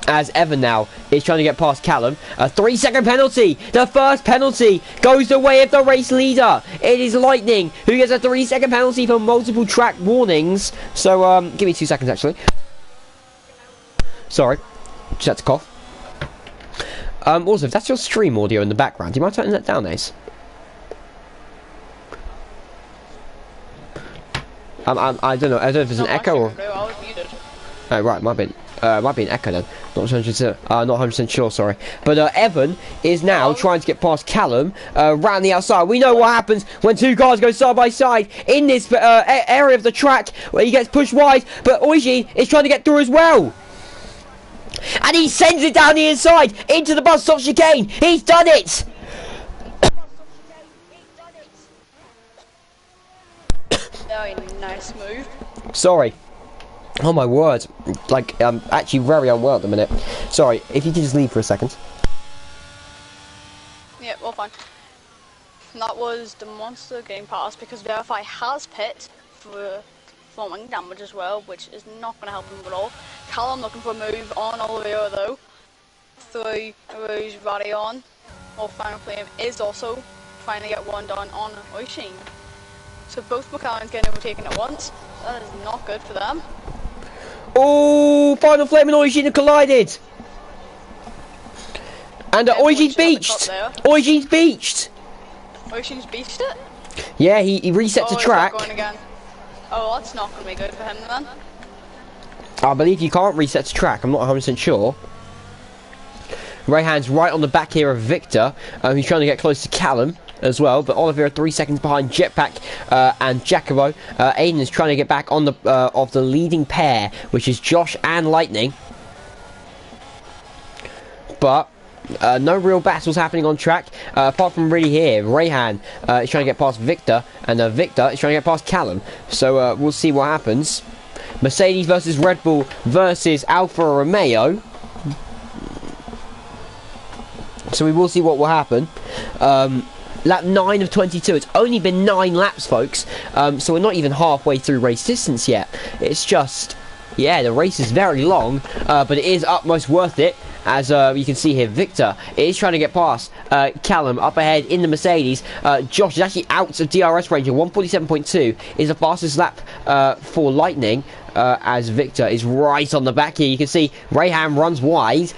As Evan now is trying to get past Callum. A 3-second penalty. The first penalty goes the way of the race leader. It is Lightning who gets a 3-second penalty for multiple track warnings. So give me 2 seconds actually. Sorry, just had to cough. Also, if that's your stream audio in the background, do you mind turning that down, Ace? I don't know. I don't know if there's an echo or. Oh right, might be an echo then. Not 100%. Sure, sorry. But Evan is now trying to get past Callum round the outside. We know what happens when two cars go side by side in this area of the track where he gets pushed wide. But Eugene is trying to get through as well. And he sends it down the inside into the bus stop chicane. He's done it. Very nice move. Sorry. Oh my word. Like, I'm actually very unwell at the minute. Sorry, if you could just leave for a second. Yeah, well, fine. And that was the monster getting past because Verify has pit for forming damage as well, which is not going to help him at all. Callum looking for a move on Oliveira though. Through Rouge Radion. Or Final Flame is also trying to get one done on Oishin. So both McLarens getting overtaken at once. That is not good for them. Oh, Final Flame and Oishin have collided. And Oishin's beached. Oishin's beached. Oishin's beached it? Yeah, he reset the track. Going again. Oh, that's not going to be good for him then. I believe you can't reset the track. I'm not 100% sure. Rayhan's right on the back here of Victor. He's trying to get close to Callum as well, but Oliveira 3 seconds behind Jetpack and Jacobo. Aiden is trying to get back on the of the leading pair, which is Josh and Lightning. But no real battles happening on track, apart from really here. Rayhan is trying to get past Victor, and Victor is trying to get past Callum. So we'll see what happens. Mercedes versus Red Bull versus Alfa Romeo. So we will see what will happen. Lap 9 of 22. It's only been 9 laps, folks. So we're not even halfway through race distance yet. It's just, yeah, the race is very long, but it is utmost worth it. As you can see here, Victor is trying to get past Callum up ahead in the Mercedes. Josh is actually out of DRS range. 147.2 is the fastest lap for Lightning. As Victor is right on the back here. You can see Rayhan runs wide.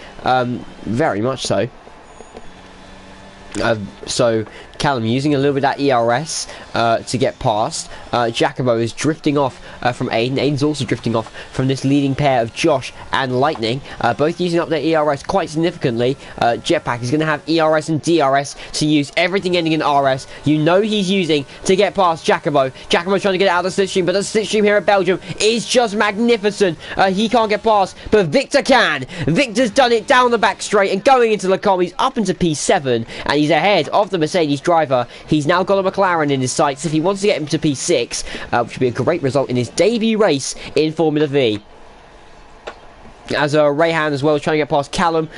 Very much so. So Callum using a little bit of that ERS to get past. Jacobo is drifting off from Aiden. Aiden's also drifting off from this leading pair of Josh and Lightning. Both using up their ERS quite significantly. Jetpack is going to have ERS and DRS to use. Everything ending in RS. You know he's using to get past Jacobo. Jacobo's trying to get out of the slipstream, but the slipstream here at Belgium is just magnificent. He can't get past, but Victor can. Victor's done it down the back straight and going into the com. He's up into P7 and he's ahead of the Mercedes driver. He's now got a McLaren in his sights. If he wants to get him to P6, which would be a great result in his debut race in Formula V. As Rayhan as well is trying to get past Callum.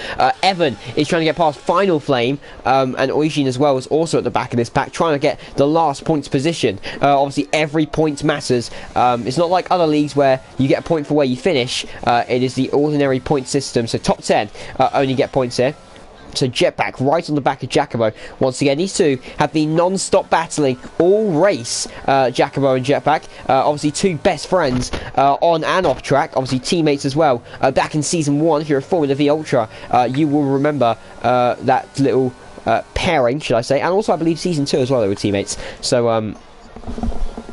Evan is trying to get past Final Flame. And Oishin as well is also at the back of this pack trying to get the last points position. Obviously every point matters. It's not like other leagues where you get a point for where you finish. It is the ordinary point system. So top 10 only get points here. So Jetpack right on the back of Jacobo. Once again, these two have been non-stop battling all race, Jacobo and Jetpack. Obviously two best friends on and off track. Obviously teammates as well. Back in Season 1, if you're a Formula V Ultra, you will remember that little pairing, should I say, and also I believe season 2 as well they were teammates. So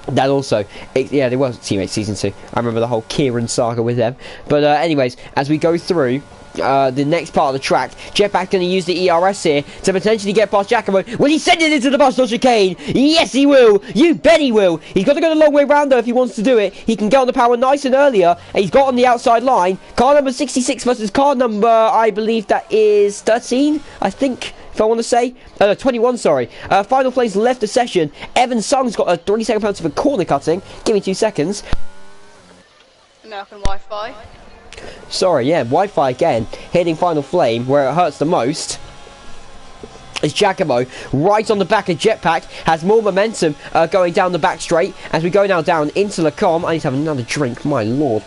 that also, yeah, they were teammates season 2. I remember the whole Kieran saga with them. But anyways, as we go through the next part of the track, Jetpack's going to use the ERS here to potentially get past Giacomo. Will he send it into the bus stop chicane? Yes, he will. You bet he will. He's got to go the long way round though if he wants to do it. He can get on the power nice and earlier. And he's got on the outside line. Car number 66 versus car number, I believe that is 13, I think. If I want to say, 21, sorry. Final Flames left the session. Evan Sung's got a 22nd penalty for corner cutting. Give me 2 seconds. American Wi-Fi. Sorry, yeah, Wi-Fi again. Hitting Final Flame where it hurts the most. It's Giacomo right on the back of Jetpack. Has more momentum going down the back straight. As we go now down into Le Com. I need to have another drink, my lord.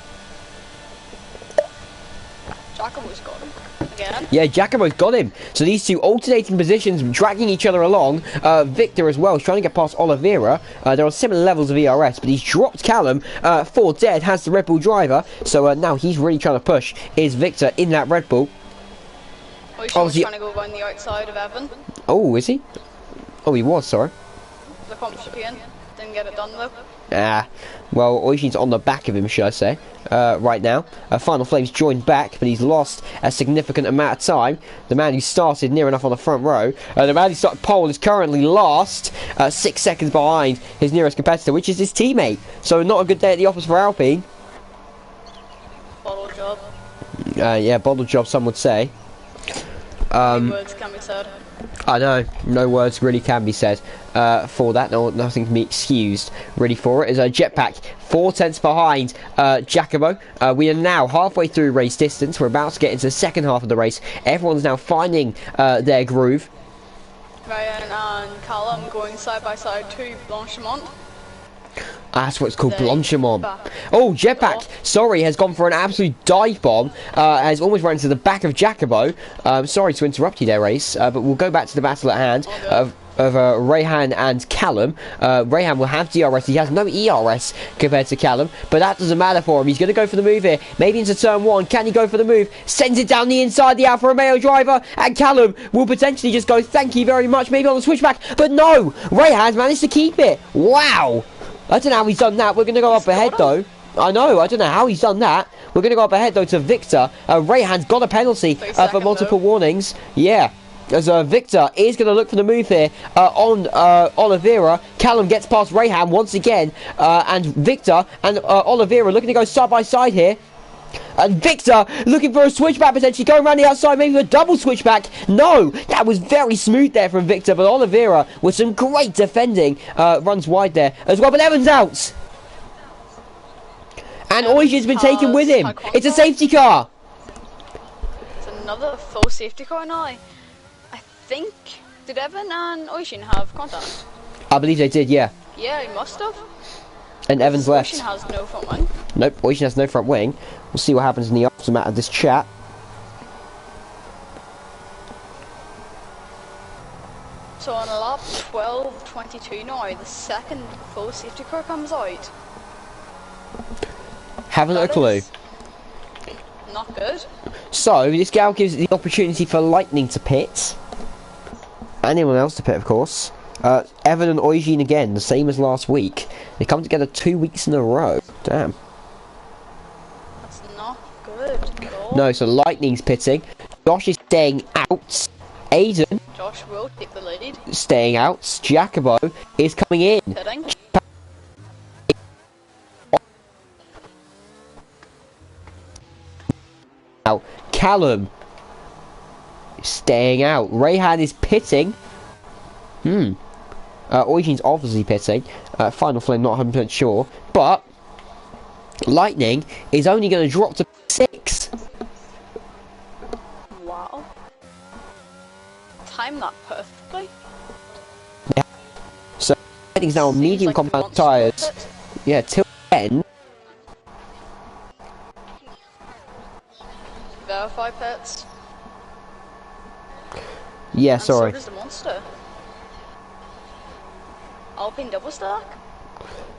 Giacomo's got him. Again. Yeah, Giacomo's got him. So these two alternating positions, dragging each other along. Victor as well is trying to get past Oliveira. They're on similar levels of ERS, but he's dropped Callum. 4 dead, has the Red Bull driver. So now he's really trying to push. Is Victor in that Red Bull? Oh, he's trying to go on the outside of Evan. Oh, is he? Oh, he was, sorry. The comp champion. Didn't get it done though. Well, Oishin's on the back of him, should I say, right now. Final Flame's joined back, but he's lost a significant amount of time. The man who started near enough on the front row, the man who started pole is currently last, 6 seconds behind his nearest competitor, which is his teammate. So not a good day at the office for Alpine. Bottle job. Yeah, bottle job, some would say. Words can be said. I know, no words really can be said for that. No, nothing can be excused really for it. Is a Jetpack 4 tenths behind Giacomo. We are now halfway through race distance. We're about to get into the second half of the race. Everyone's now finding their groove. Ryan and Callum going side by side to Blanchimont. That's what it's called, Blanchimont. Oh, Jetpack, sorry, has gone for an absolute dive bomb. Has almost run into the back of Giacomo. Sorry to interrupt you there, Race, but we'll go back to the battle at hand of Rayhan and Callum. Rayhan will have DRS. He has no ERS compared to Callum, but that doesn't matter for him. He's going to go for the move here. Maybe into turn 1. Can he go for the move? Sends it down the inside, the Alfa Romeo driver, and Callum will potentially just go, thank you very much, maybe on the switchback, but no! Rayhan's managed to keep it. Wow! I don't know how he's done that. We're going to go up ahead, though. I know, I don't know how he's done that. We're going to go up ahead, though, to Victor. Rayhan's got a penalty for multiple warnings. Yeah. As Victor is going to look for the move here on Oliveira. Callum gets past Rayhan once again. And Victor and Oliveira looking to go side by side here. And Victor looking for a switchback, potentially going around the outside, maybe a double switchback. No, that was very smooth there from Victor, but Oliveira with some great defending runs wide there as well. But Evans out, and Oishin's been taken with him. It's a safety car. It's another full safety car now. I think, did Evan and Oishin have contact? I believe they did, yeah. Yeah, he must have. And Evans left. Oishin has no front wing. Nope, Oishin has no front wing. We'll see what happens in the aftermath of this chat. So on lap 12:22 now, the second full safety car comes out. Haven't a clue. Not good. So this gal gives the opportunity for Lightning to pit. Anyone else to pit, of course. Evan and Oishin again, the same as last week. They come together 2 weeks in a row. Damn. That's not good at all. No, so Lightning's pitting. Josh is staying out. Aiden. Josh will take the lead. Staying out. Giacomo is coming in. Pitting. Now, Callum staying out. Rayhan is pitting. Oishin's obviously pitting. Final Flame not 100% sure. But Lightning is only going to drop to 6. Wow. Time that perfectly. Yeah. So Lightning's now on medium like compound tyres. Yeah, till then. Verify pits. Yeah, And sorry. so does the monster. Alpine double stack?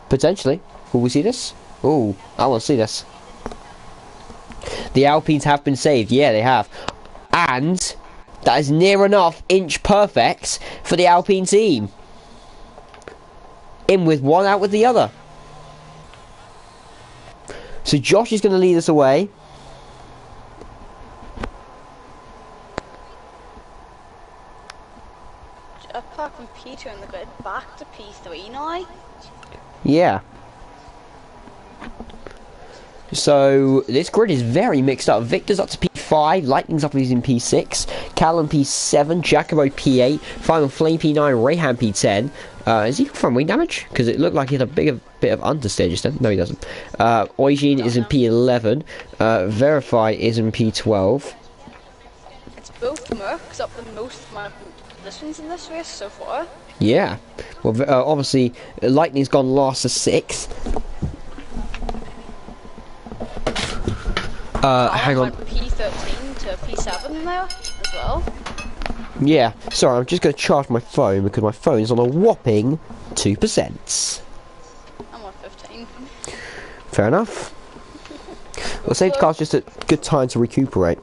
Potentially. Will we see this? Oh, I want to see this. The Alpines have been saved. Yeah, they have. And That is near enough inch perfect for the Alpine team. In with one, out with the other. So Josh is going to lead us away. Apart from P2 in the grid, back to P3 now. Yeah. So this grid is very mixed up. Victor's up to P5, Lightning's up, he's in P6, Callum P7, Jacobo P8, Final Flame P9, Rayhan P10. Is he from wing damage? Because it looked like he had a bit of understeer just then. No, he doesn't. Eugene is in P11. Verify is in P12. It's both Mercs up the most amount of positions in this race so far. Yeah. Well, obviously, Lightning's gone last to 6th. Hang on. Went P13 to P7 now as well. Yeah, sorry, I'm just going to charge my phone because my phone is on a whopping 2%. I'm on 15. Fair enough. Well, safety car's just a good time to recuperate.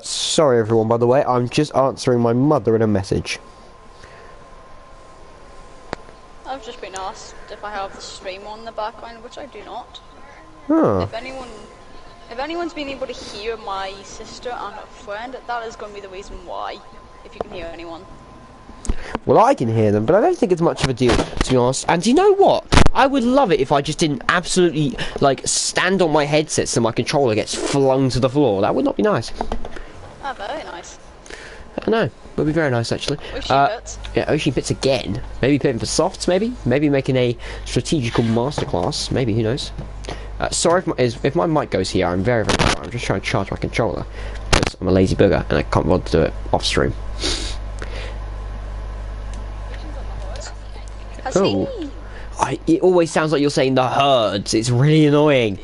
Sorry everyone, by the way, I'm just answering my mother in a message. I've just been asked if I have the stream on in the background, which I do not. Huh. If anyone's been able to hear my sister and her friend, that is going to be the reason why, if you can hear anyone. Well, I can hear them, but I don't think it's much of a deal, to be honest. And do you know what? I would love it if I just didn't absolutely, like, stand on my headset so my controller gets flung to the floor. That would not be nice. Ah, very nice. I know. Would be very nice, actually. Ocean bits. Yeah, Ocean bits again. Maybe putting for softs, maybe? Maybe making a strategical masterclass. Maybe, who knows? Sorry if my mic goes here. I'm very, very sorry. I'm just trying to charge my controller. Because I'm a lazy booger and I can't bother to do it off stream. Oh. It always sounds like you're saying the herds. It's really annoying.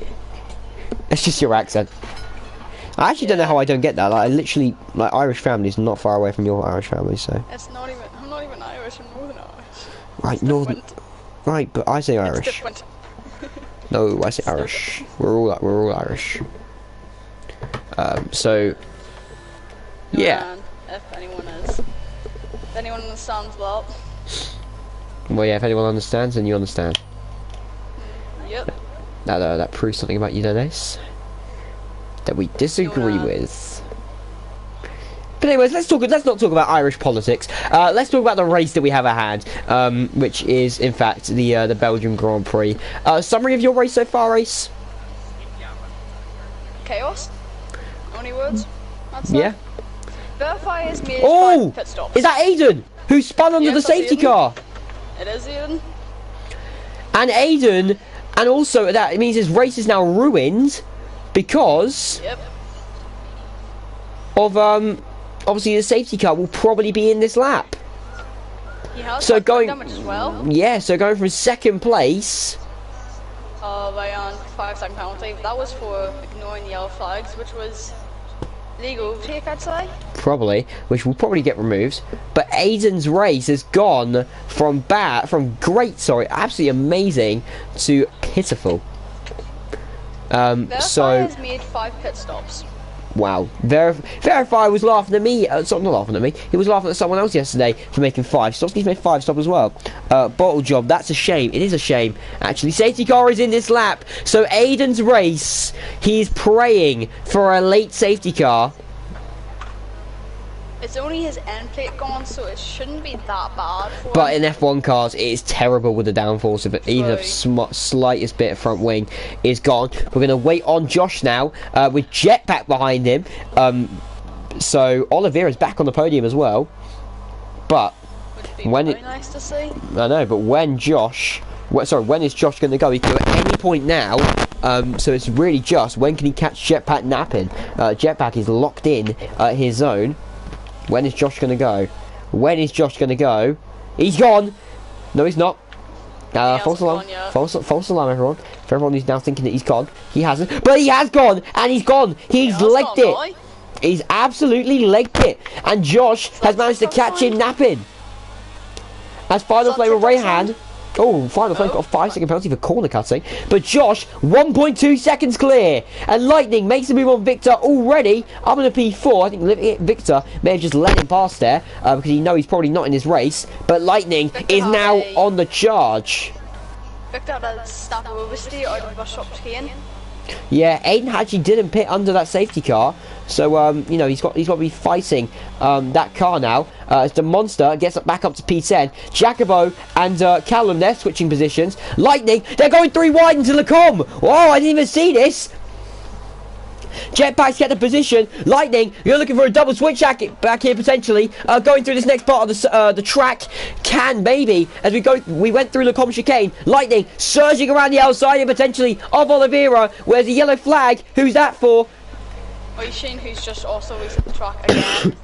That's just your accent. I actually don't know how I don't get that. Like, I literally, like, Irish family is not far away from your Irish family, so. It's not even. I'm not even Irish. I'm Northern Irish. Right, It's Northern. different. Right, but I say It's Irish. different. No, I say Irish. We're all Irish. So. Yeah. Man, if anyone understands that. Well, yeah. If anyone understands, then you understand. Yep. That proves something about you, Dennis. That we disagree with. But anyways, let's not talk about Irish politics. Let's talk about the race that we have at hand, which is in fact the Belgium Grand Prix. Summary of your race so far, Ace? Chaos. Only words. That's that. Yeah. Verify is made Oh, pit stops. is that Aiden who spun under Yes, the that's safety Aiden. car? It is Ian. And Aiden, and also that it means his race is now ruined because Yep. of obviously the safety car will probably be in this lap. He has So got going, damage as well. yeah, so going from second place. By on 5-second penalty. That was for ignoring the yellow flags, which was legal overtake, I'd say. Probably, which will probably get removed. But Aiden's race has gone from absolutely amazing to pitiful. Verify has made 5 pit stops. Wow. Verify was laughing at me. Not laughing at me. He was laughing at someone else yesterday for making 5 stops. He's made 5 stops as well. Bottle job. That's a shame. It is a shame. Actually, safety car is in this lap. So Aiden's race, he's praying for a late safety car. It's only his end plate gone, so it shouldn't be that bad for But him. in F1 cars, it is terrible with the downforce of it. Even the slightest bit of front wing is gone. We're going to wait on Josh now with Jetpack behind him. So Oliveira's back on the podium as well. But Would be when very nice to see. I know, but when is Josh going to go? He can go at any point now. So it's really just when can he catch Jetpack napping? Jetpack is locked in his zone. When is Josh going to go? When is Josh going to go? He's gone! No, he's not. False alarm. False alarm, everyone. For everyone who's now thinking that he's gone. He hasn't. But he has gone! And he's gone! He's legged it! He's absolutely legged it! And Josh has managed to catch him napping. as Final Is that Flame with TikTok Rayhan. sound? Oh, Final Flame got a 5-second penalty for corner cutting. But Josh, 1.2 seconds clear. And Lightning makes a move on Victor already. Up in a P4. I think Victor may have just let him pass there. Because he knows he's probably not in his race. But Lightning Victor is had now a- on the charge. Victor had a snap oversteer out of a shop chain. Yeah, Aiden actually didn't pit under that safety car. So, you know, he's got to be fighting that car now. As the Monster gets back up to P10. Jacobo and Callum, they're switching positions. Lightning, they're going 3 wide into the com. Oh, I didn't even see this. Jetpacks get the position. Lightning, you're looking for a double switch back here potentially. Going through this next part of the track. Can maybe as we went through the com chicane. Lightning surging around the outside and potentially of Oliveira. Where's the yellow flag? Who's that for? Oishin, who's just also reset the track again.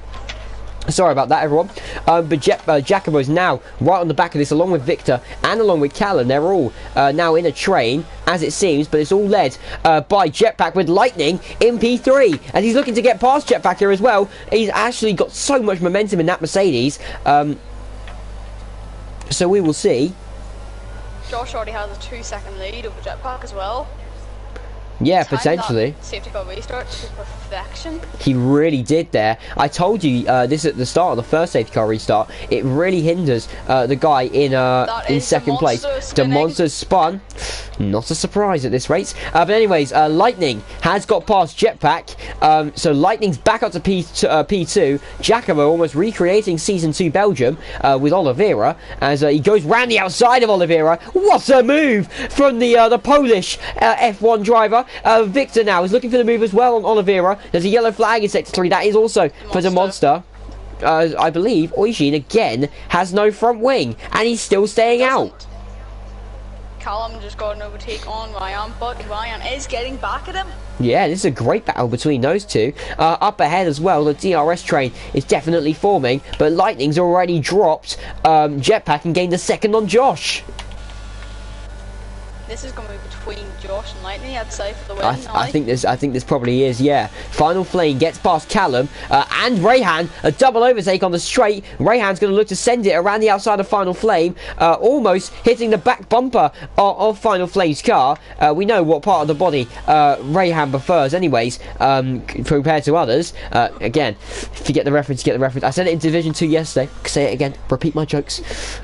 Sorry about that, everyone. But Jacobo's now right on the back of this, along with Victor and along with Callum. They're all now in a train, as it seems, but it's all led by Jetpack with Lightning in P3. And he's looking to get past Jetpack here as well. He's actually got so much momentum in that Mercedes. So we will see. Josh already has a 2-second lead over Jetpack as well. Yeah, Timed potentially. that safety car restart to perfection. He really did there. I told you this at the start of the first safety car restart. It really hinders the guy in second place. The Monster's spun. Not a surprise at this rate. But anyways, Lightning has got past Jetpack. So Lightning's back up to P2. Jacobo almost recreating Season 2 Belgium with Oliveira. As he goes round the outside of Oliveira. What a move from the Polish F1 driver. Victor now is looking for the move as well on Oliveira. There's a yellow flag in Sector 3. That is also for the Monster. I believe Oishin again has no front wing. And he's still staying out. Callum just got an overtake on Ryan, but Ryan is getting back at him. Yeah, this is a great battle between those two. Up ahead as well, the DRS train is definitely forming. But Lightning's already dropped Jetpack and gained a second on Josh. This is going to be between Josh and Lightning, I'd say, for the win. I think this probably is, yeah. Final Flame gets past Callum and Rayhan, a double overtake on the straight. Rayhan's going to look to send it around the outside of Final Flame, almost hitting the back bumper of Final Flame's car. We know what part of the body Rayhan prefers anyways, compared to others. Again, if you get the reference, you get the reference. I said it in Division 2 yesterday. Say it again, repeat my jokes.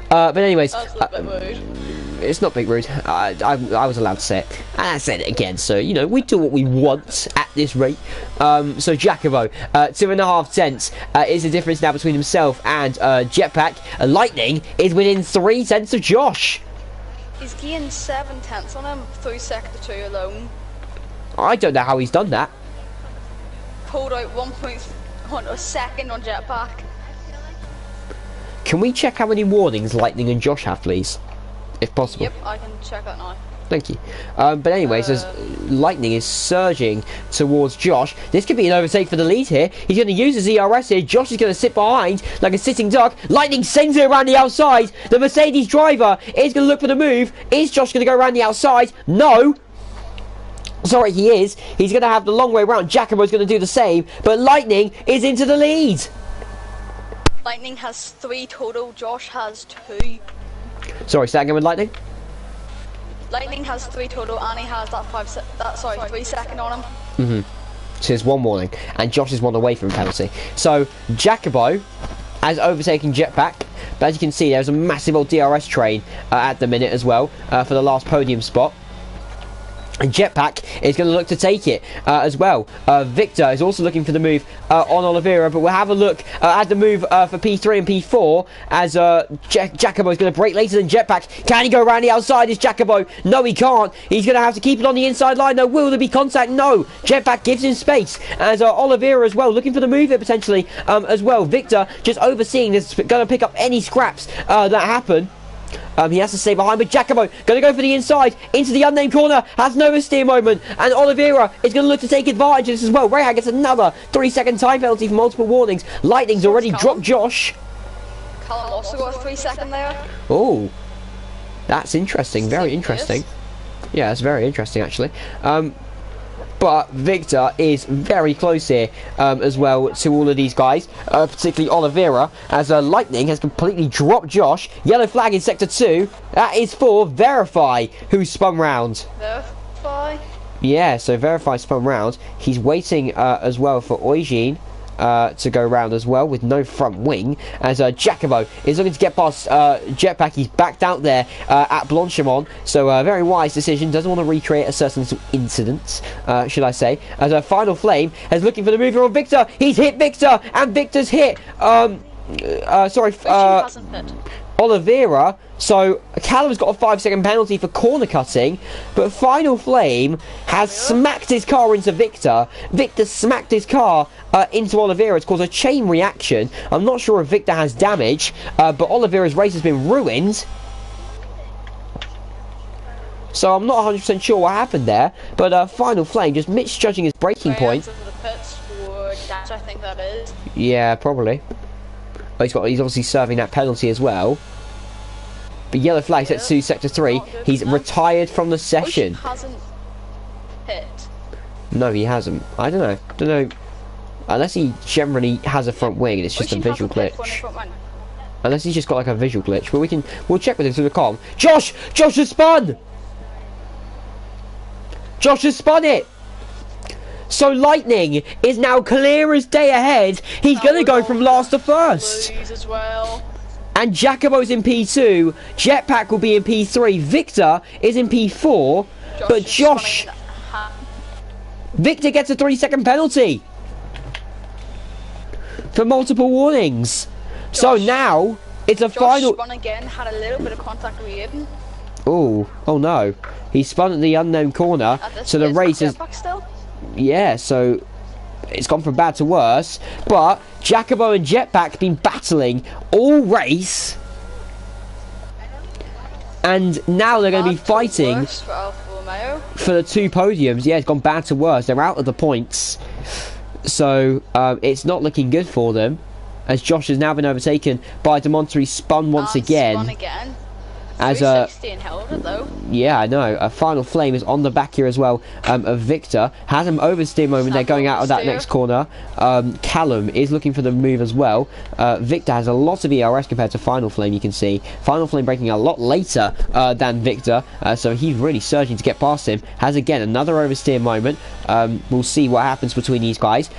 But anyways, That's a little bit rude. It's not big rude. I was allowed to say it, and I said it again. So you know we do what we want at this rate. So Jacobo, 2.5 tenths is the difference now between himself and Jetpack. Lightning is within 3 tenths of Josh. He's gained 7 tenths on him through Sector 2 alone. I don't know how he's done that. Pulled out 1.1 a second on Jetpack. Can we check how many warnings Lightning and Josh have, please, if possible? Yep, I can check that now. Thank you. But anyways, as Lightning is surging towards Josh, this could be an overtake for the lead here. He's going to use his ERS here. Josh is going to sit behind like a sitting duck. Lightning sends it around the outside. The Mercedes driver is going to look for the move. Is Josh going to go around the outside? No. Sorry, he is. He's going to have the long way around. Jacobo's going to do the same. But Lightning is into the lead. Lightning has 3 total, Josh has 2. Sorry, say that again with Lightning. Lightning has 3 total, and he has that 3 second on him. So there's 1 warning, and Josh is 1 away from penalty. So Jacobo has overtaken Jetpack, but as you can see, there's a massive old DRS train at the minute as well for the last podium spot. And Jetpack is going to look to take it as well. Victor is also looking for the move on Oliveira, but we'll have a look at the move for P3 and P4 as Jacobo is going to break later than Jetpack. Can he go around the outside? Is Jacobo? No, he can't. He's going to have to keep it on the inside line. No, will there be contact? No. Jetpack gives him space as Oliveira as well, looking for the move here potentially as well. Victor just overseeing this, going to pick up any scraps that happen. He has to stay behind, but Jacobo going to go for the inside into the unnamed corner, has no oversteer moment, and Oliveira is going to look to take advantage of this as well. Rayhan gets another 3-second time penalty for multiple warnings. Lightning's already dropped Josh. Callum also got a 3 second there. Oh, that's interesting, very interesting. Yeah, that's very interesting actually. But but Victor is very close here as well to all of these guys, particularly Oliveira, as Lightning has completely dropped Josh. Yellow flag in sector 2. That is for Verify, who spun round. Verify? Yeah, so Verify spun round. He's waiting as well for Eugene to go round as well with no front wing, as Jacobo is looking to get past Jetpack. He's backed out there at Blanchimont, so a very wise decision. Doesn't want to recreate a certain little incident, should I say, as a Final Flame is looking for the mover on Victor. He's hit Victor, and Victor's hit Oliveira. So Callum's got a 5-second penalty for corner cutting, but Final Flame has smacked his car into Victor. Victor smacked his car into Oliveira. It's caused a chain reaction. I'm not sure if Victor has damage, but Oliveira's race has been ruined. So I'm not 100% sure what happened there, but Final Flame just misjudging his braking point. I think that is. Yeah, probably. He's obviously serving that penalty as well. But yellow flag sets to sector 3. He's retired from the session. Hasn't hit. No, he hasn't. I don't know. Unless he generally has a front wing and it's just a visual glitch. Unless he's just got like a visual glitch. But we'll check with him through the comm. Josh has spun! Josh has spun it! So Lightning is now clear as day ahead. He's going to go from last to first. As well. And Jacobo's in P2. Jetpack will be in P3. Victor is in P4. But Josh... Victor gets a 3-second penalty for multiple warnings. So now it's a final... Josh spun again, had a little bit of contact with Aiden. Oh no. He spun at the unknown corner. So the race is... Yeah, so it's gone from bad to worse. But Jacobo and Jetpack have been battling all race. And now they're going to be fighting for the 2 podiums. Yeah, it's gone bad to worse. They're out of the points. So it's not looking good for them. As Josh has now been overtaken by Demontre, spun once again. Spun again. As held it though. Yeah, I know. A Final Flame is on the back here as well of Victor. Has him oversteer moment. They're going out of that next corner. Callum is looking for the move as well. Victor has a lot of ERS compared to Final Flame, you can see. Final Flame braking a lot later than Victor, so he's really surging to get past him. Has again another oversteer moment. We'll see what happens between these guys.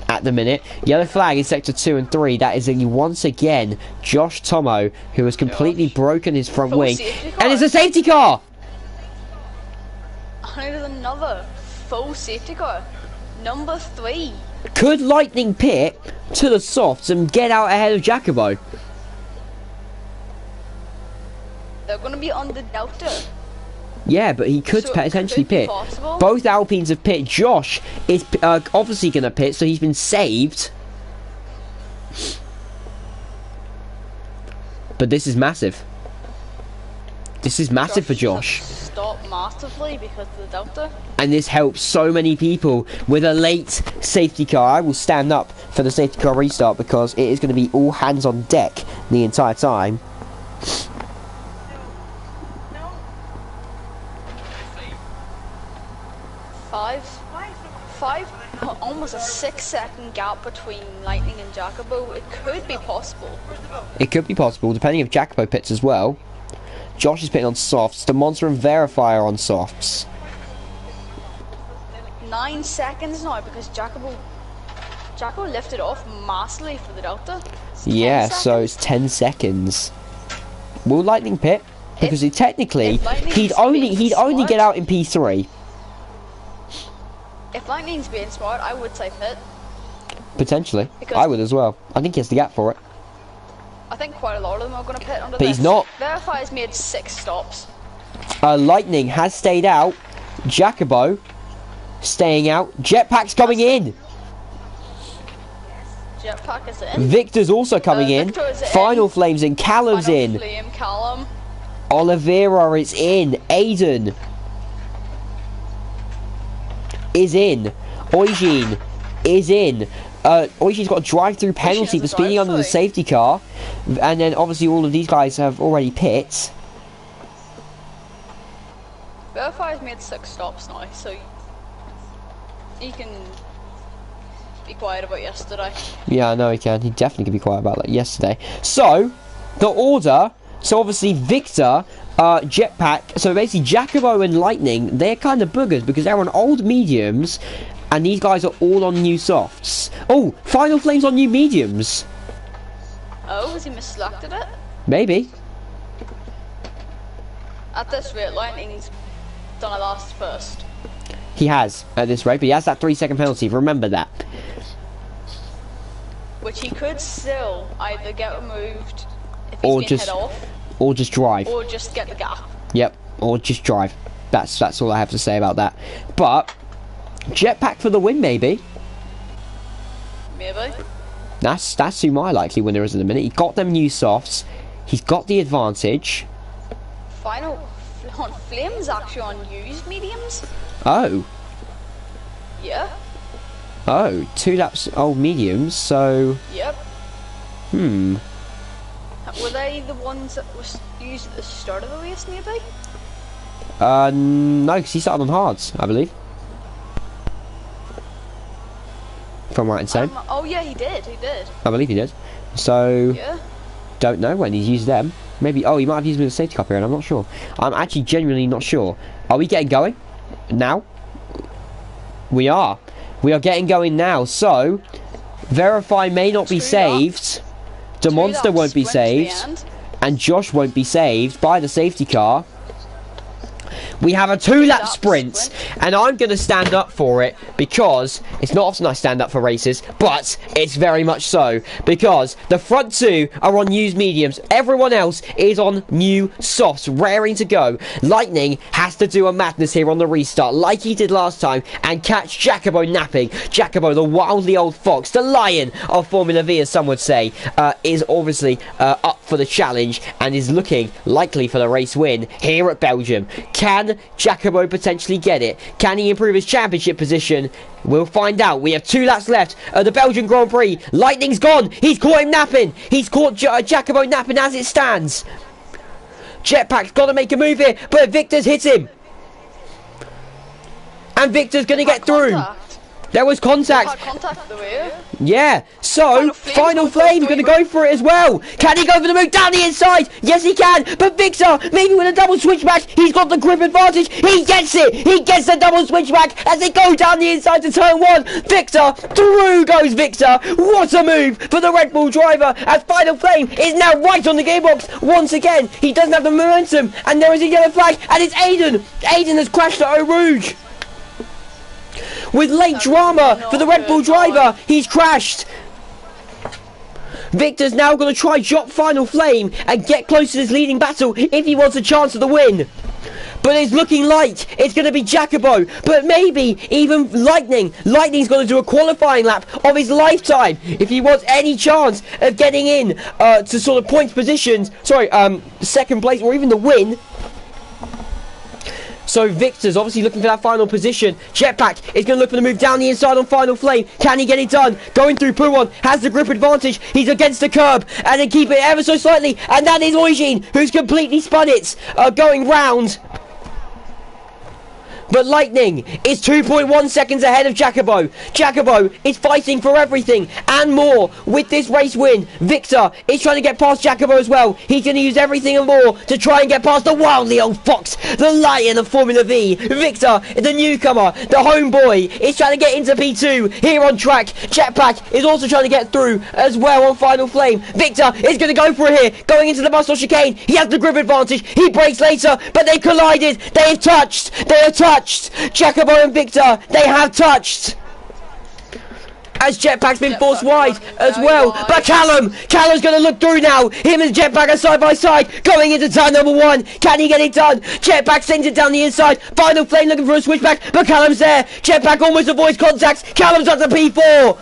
At the minute, yellow flag in sector 2 and 3. That is once again Josh Tomo, who has completely broken his front wing, and it's a safety car. And there's another full safety car, number 3. Could Lightning pit to the softs and get out ahead of Jacobo? They're going to be on the Delta. Yeah, but he could potentially pit. Both Alpines have pit. Josh is obviously going to pit, so he's been saved. But this is massive. This is massive for Josh. Stop massively because of the Delta. And this helps so many people with a late safety car. I will stand up for the safety car restart because it is going to be all hands on deck the entire time. Almost a 6-second gap between Lightning and Jacobo. It could be possible. It could be possible, depending if Jacobo pits as well. Josh is pitting on softs. The Monster and Verifier on softs. 9 seconds now because Jacobo lifted off massively for the Delta. Yeah, so it's 10 seconds. Will Lightning pit? Because he'd only get out in P3. If Lightning's being smart, I would say pit. Potentially. I would as well. I think he has the gap for it. I think quite a lot of them are going to pit under But this. he's not. Verify's made 6 stops. Lightning has stayed out. Jacobo staying out. Jetpack's coming in. Jetpack is in. Victor's also coming in. Final Flame's in. Callum's in. Callum. Oliveira is in. Aiden is in. Eugene is in. Eugene's got a drive-through penalty for speeding under the safety car. And then obviously all of these guys have already pit. Verify's made 6 stops now, so He can be quiet about yesterday. Yeah, I know he can. He definitely can be quiet about that yesterday. So, the order. So obviously Victor, Jetpack. So basically Jacobo and Lightning, they're kind of boogers because they're on old mediums, and these guys are all on new softs. Oh, Final Flame's on new mediums. Oh, has he misselected it? Maybe. At this rate, Lightning's done a last first. He has at this rate, but he has that 3-second penalty. Remember that. Which he could still either get removed if Or he's being just- hit off, Or just drive. or just get the gap. Yep. Or just drive. That's all I have to say about that. But Jetpack for the win, maybe. Maybe. That's who my likely winner is in a minute. He got them new softs. He's got the advantage. Final Flame's actually on used mediums. Oh. Yeah. Oh, 2 laps old mediums, so Yep. Were they the ones that was used at the start of the race, maybe? no, because he started on hards, I believe. If I'm right in saying. Oh yeah, he did. He did. I believe he did. So Yeah. don't know when he's used them. Maybe he might have used them in a safety car period, I'm not sure. I'm actually genuinely not sure. Are we getting going? Now? We are. We are getting going now, so Verify may not be saved. The monster won't be saved. And Josh won't be saved by the safety car. We have a 2-lap sprint, and I'm going to stand up for it because it's not often I stand up for races, but it's very much so because the front 2 are on used mediums. Everyone else is on new softs, raring to go. Lightning has to do a madness here on the restart like he did last time and catch Jacobo napping. Jacobo, the wildly old fox, the lion of Formula V, as some would say, is obviously up for the challenge and is looking likely for the race win here at Belgium. Can Jacobo potentially get it? Can he improve his championship position? We'll find out. We have 2 laps left of the Belgian Grand Prix. Lightning's gone. He's caught him napping. He's caught Jacobo napping as it stands. Jetpack's got to make a move here, but Victor's hit him. And Victor's going to get through. There was contact. Yeah, so Final Flame's going to go for it as well. Can he go for the move down the inside? Yes, he can. But Victor, maybe with a double switchback, he's got the grip advantage. He gets it. He gets the double switchback as they go down the inside to turn 1. Victor, through goes Victor. What a move for the Red Bull driver as Final Flame is now right on the gearbox. Once again, he doesn't have the momentum. And there is a yellow flag. And it's Aiden. Aiden has crashed at Eau Rouge. With late drama for the Red Bull driver, he's crashed. Victor's now going to try drop Final Flame and get close to this leading battle if he wants a chance of the win. But it's looking like it's going to be Jacobo, but maybe even Lightning. Lightning's going to do a qualifying lap of his lifetime if he wants any chance of getting in to sort of points positions. Sorry, second place or even the win. So Victor's obviously looking for that final position. Jetpack is going to look for the move down the inside on Final Flame. Can he get it done? Going through Pouon, has the grip advantage. He's against the curb and then keep it ever so slightly. And that is Eugene, who's completely spun it, going round. But Lightning is 2.1 seconds ahead of Jacobo. Jacobo is fighting for everything and more with this race win. Victor is trying to get past Jacobo as well. He's going to use everything and more to try and get past the wildly old fox, the lion of Formula V. Victor, the newcomer, the homeboy, is trying to get into P2 here on track. Jetpack is also trying to get through as well on Final Flame. Victor is going to go for it here, going into the muscle chicane. He has the grip advantage. He brakes later, but they collided. They have touched. They have touched. Jacobo and Victor, they have touched. As Jetpack's been forced wide as well. But Callum's going to look through now. Him and Jetpack are side by side going into turn number 1. Can he get it done? Jetpack sends it down the inside. Final Flame looking for a switchback, but Callum's there. Jetpack almost avoids contact. Callum's up to P4.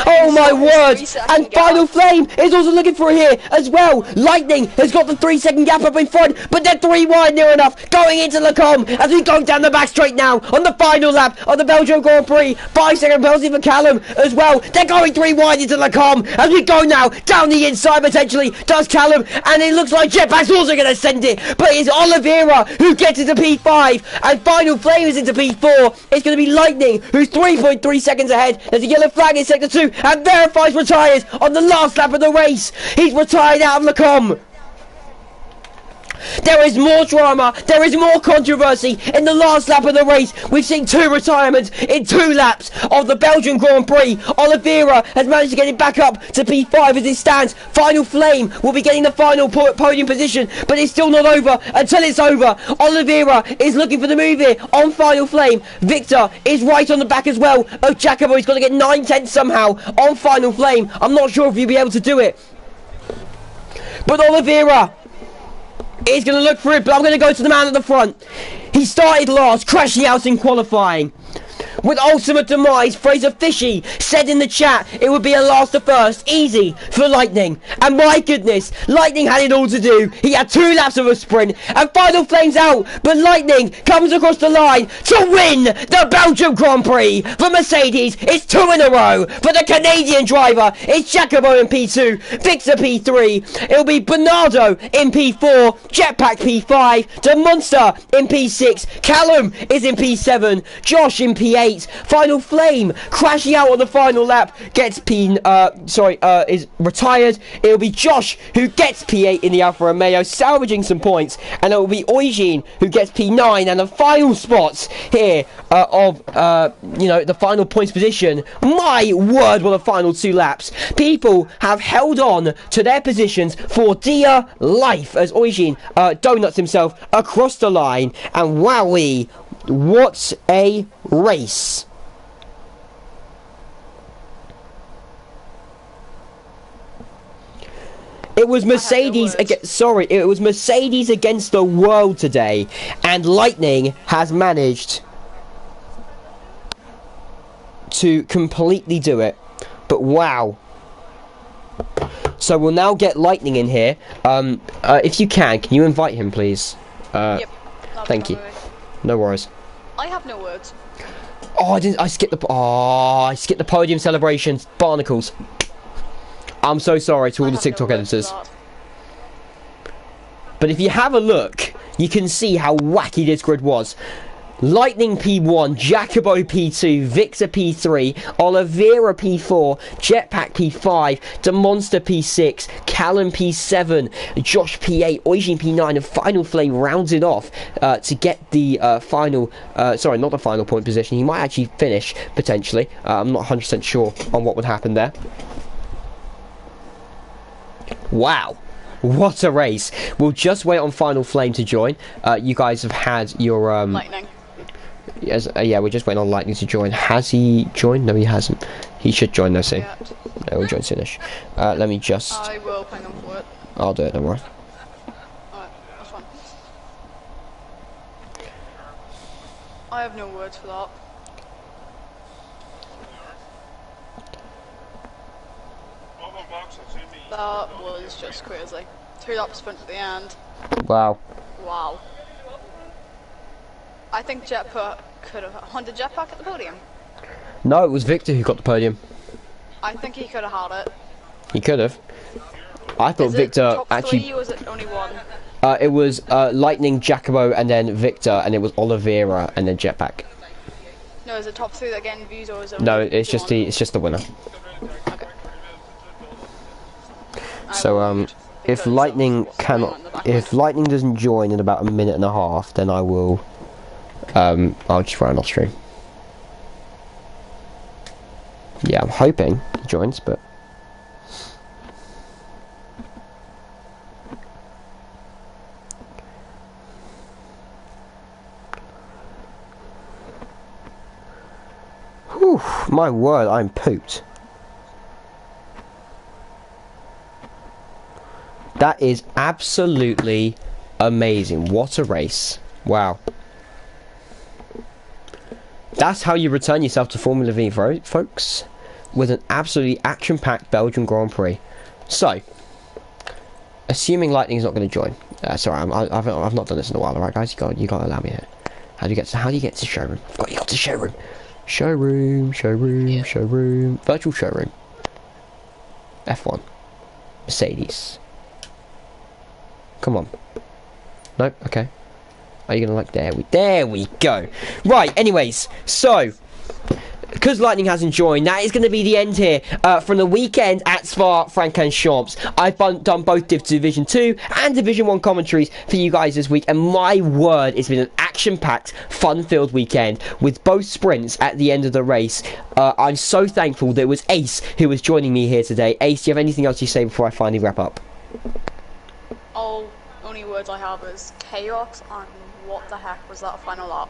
Oh my word! 3 second And gap. Final Flame is also looking for it here as well. Lightning has got the 3-second gap up in front, but they're 3 wide near enough. Going into Lacombe as we go down the back straight now on the final lap of the Belgium Grand Prix. 5-second penalty for Callum as well. They're going 3 wide into Lacombe as we go now down the inside potentially. Does Callum, and it looks like Jetpack's also going to send it, but it's Oliveira who gets into P5 and Final Flame is into P4. It's going to be Lightning who's 3.3 seconds ahead. There's a yellow flag in sector 2 and Verifies retires on the last lap of the race. He's retired out of Lacombe. There is more drama, there is more controversy in the last lap of the race. We've seen 2 retirements in 2 laps of the Belgian Grand Prix. Oliveira has managed to get it back up to P5 as it stands. Final Flame will be getting the final podium position, but it's still not over until it's over. Oliveira is looking for the move here on Final Flame. Victor is right on the back as well. Oh, Jacobo, he's got to get 9/10 somehow on Final Flame. I'm not sure if he'll be able to do it. But Oliveira is going to look for it, but I'm going to go to the man at the front. He started last, crashing out in qualifying. With ultimate demise, Fraser Fishy said in the chat it would be a last to first, easy for Lightning. And my goodness, Lightning had it all to do. He had 2 laps of a sprint and Final Flames out, but Lightning comes across the line to win the Belgium Grand Prix. For Mercedes, it's 2 in a row. For the Canadian driver, it's Jacobo in P2, Victor P3. It'll be Bernardo in P4, Jetpack P5, De Monster in P6, Callum is in P7, Josh in P8. Final Flame crashing out on the final lap gets is retired. It'll be Josh who gets P8 in the Alfa Romeo, salvaging some points, and it will be Eugene who gets P9. And the final spots here of the final points position. My word, what a final 2 laps. People have held on to their positions for dear life as Eugene donuts himself across the line, and wowee, what a race. It was Mercedes it was Mercedes against the world today, and Lightning has managed to completely do it. But wow. So we'll now get Lightning in here. If you can you invite him, please? Yep. Thank you. No worries. I have no words. Oh, I skipped the podium celebrations. Barnacles. I'm so sorry to all the TikTok editors. But if you have a look, you can see how wacky this grid was. Lightning P1, Jacobo P2, Victor P3, Oliveira P4, Jetpack P5, De Monster P6, Callum P7, Josh P8, Eugene P9, and Final Flame rounds it off to get the final, sorry, not the final point position. He might actually finish, potentially. I'm not 100% sure on what would happen there. Wow. What a race. We'll just wait on Final Flame to join. You guys have had your... Lightning. Yes, yeah, we're just waiting on Lightning to join. Has he joined? No, he hasn't. He should join though soon. No, we'll join soonish. Let me just... I will hang on for it. I'll do it, don't worry. Alright, that's fine. I have no words for that. That was just crazy. 2 laps sprint at the end. Wow. Wow. I think Jetpack could have... Did Jetpack at the podium? No, it was Victor who got the podium. I think he could have had it. He could have. I thought Victor top actually... 3 or was it only 1? It was Lightning, Jacobo, and then Victor, and it was Oliveira, and then Jetpack. No, is it top 3 that getting views, or is it... No, it's just the winner. Okay. So, if Lightning doesn't join in about a minute and a half, then I will... I'll just run off stream. Yeah, I'm hoping he joins, but... Whew, my word, I'm pooped. That is absolutely amazing. What a race. Wow. That's how you return yourself to Formula V, folks. with an absolutely action-packed Belgian Grand Prix. So, assuming Lightning's not going to join. Sorry, I've not done this in a while. Alright, guys, you got to allow me here. How do you get to showroom? You got to showroom. Showroom. Virtual showroom. F1. Mercedes. Come on. Nope. Okay. Are you gonna like? There we go. Right. Anyways, so because Lightning hasn't joined, that is going to be the end here from the weekend at Spa-Francorchamps. I've done both Division 2 and Division 1 commentaries for you guys this week, and my word, it's been an action-packed, fun-filled weekend with both sprints at the end of the race. I'm so thankful that it was Ace who was joining me here today. Ace, do you have anything else to say before I finally wrap up? Only words I have is chaos, and what the heck was that final lap?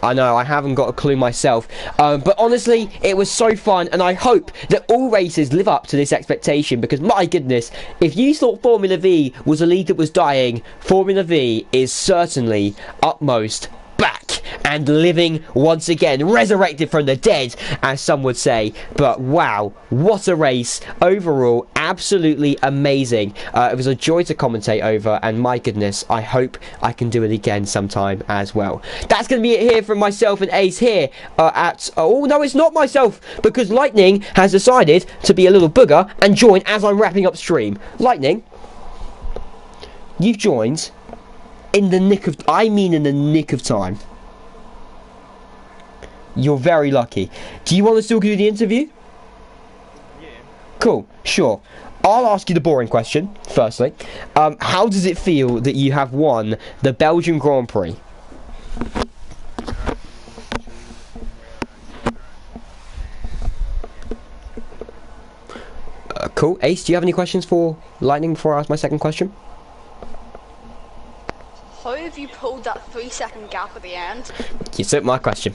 I know, I haven't got a clue myself, but honestly, it was so fun, and I hope that all races live up to this expectation, because my goodness, if you thought Formula V was a league that was dying, Formula V is certainly utmost back and living once again, resurrected from the dead, as some would say. But wow, what a race overall, absolutely amazing. It was a joy to commentate over, and my goodness, I hope I can do it again sometime as well. That's going to be it here from myself and Ace here at oh no, it's not myself, because Lightning has decided to be a little booger and join as I'm wrapping up stream. Lightning, you've joined in the nick of, in the nick of time. You're very lucky. Do you want to still do the interview? Yeah. Cool, sure. I'll ask you the boring question, firstly. How does it feel that you have won the Belgian Grand Prix? Cool. Ace, do you have any questions for Lightning before I ask my second question? How have you pulled that 3-second gap at the end? You took my question.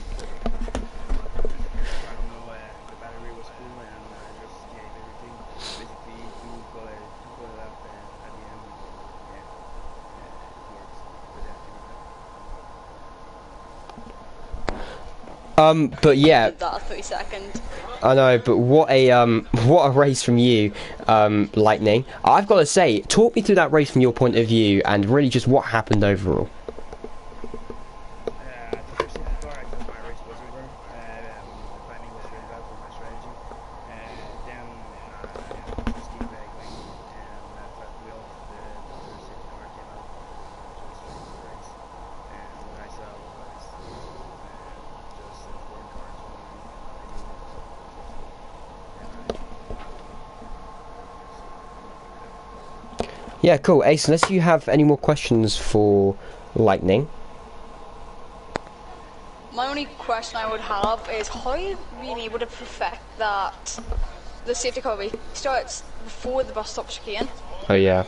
But yeah, That 3 seconds. I know, but what a race from you, Lightning. I've got to say, talk me through that race from your point of view, and really just what happened overall. Yeah, cool. Ace, unless you have any more questions for Lightning. My only question I would have is how are you being able to perfect that the safety car starts before the bus stop chicane? Oh yeah.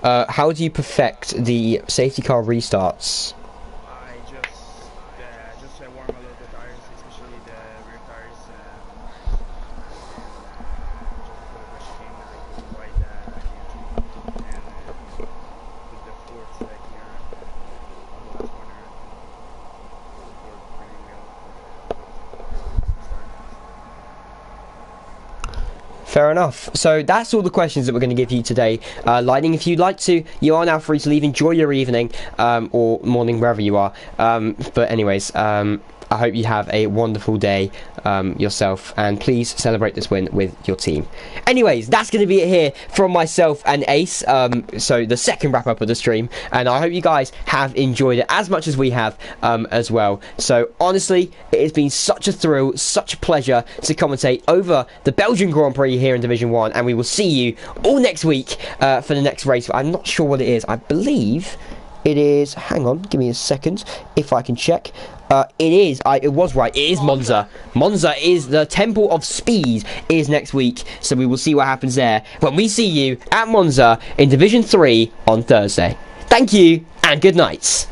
How do you perfect the safety car restarts? I just warm a little the tires, especially the rear tires, just before the came, I go right again, and with the fourth gear on the last corner, before bringing Fair enough. So that's all the questions that we're going to give you today. Lightning, if you'd like to, you are now free to leave. Enjoy your evening or morning, wherever you are. But anyways, I hope you have a wonderful day yourself, and please celebrate this win with your team. Anyways, that's going to be it here from myself and Ace. So the second wrap up of the stream, and I hope you guys have enjoyed it as much as we have as well. So honestly, it has been such a thrill, such a pleasure to commentate over the Belgian Grand Prix here in Division 1, and we will see you all next week for the next race. I'm not sure what it is. I believe it is, hang on, give me a second if I can check. It was right, it is Monza. Monza is the Temple of Speed is next week, so we will see what happens there when we see you at Monza in Division 3 on Thursday. Thank you, and good night.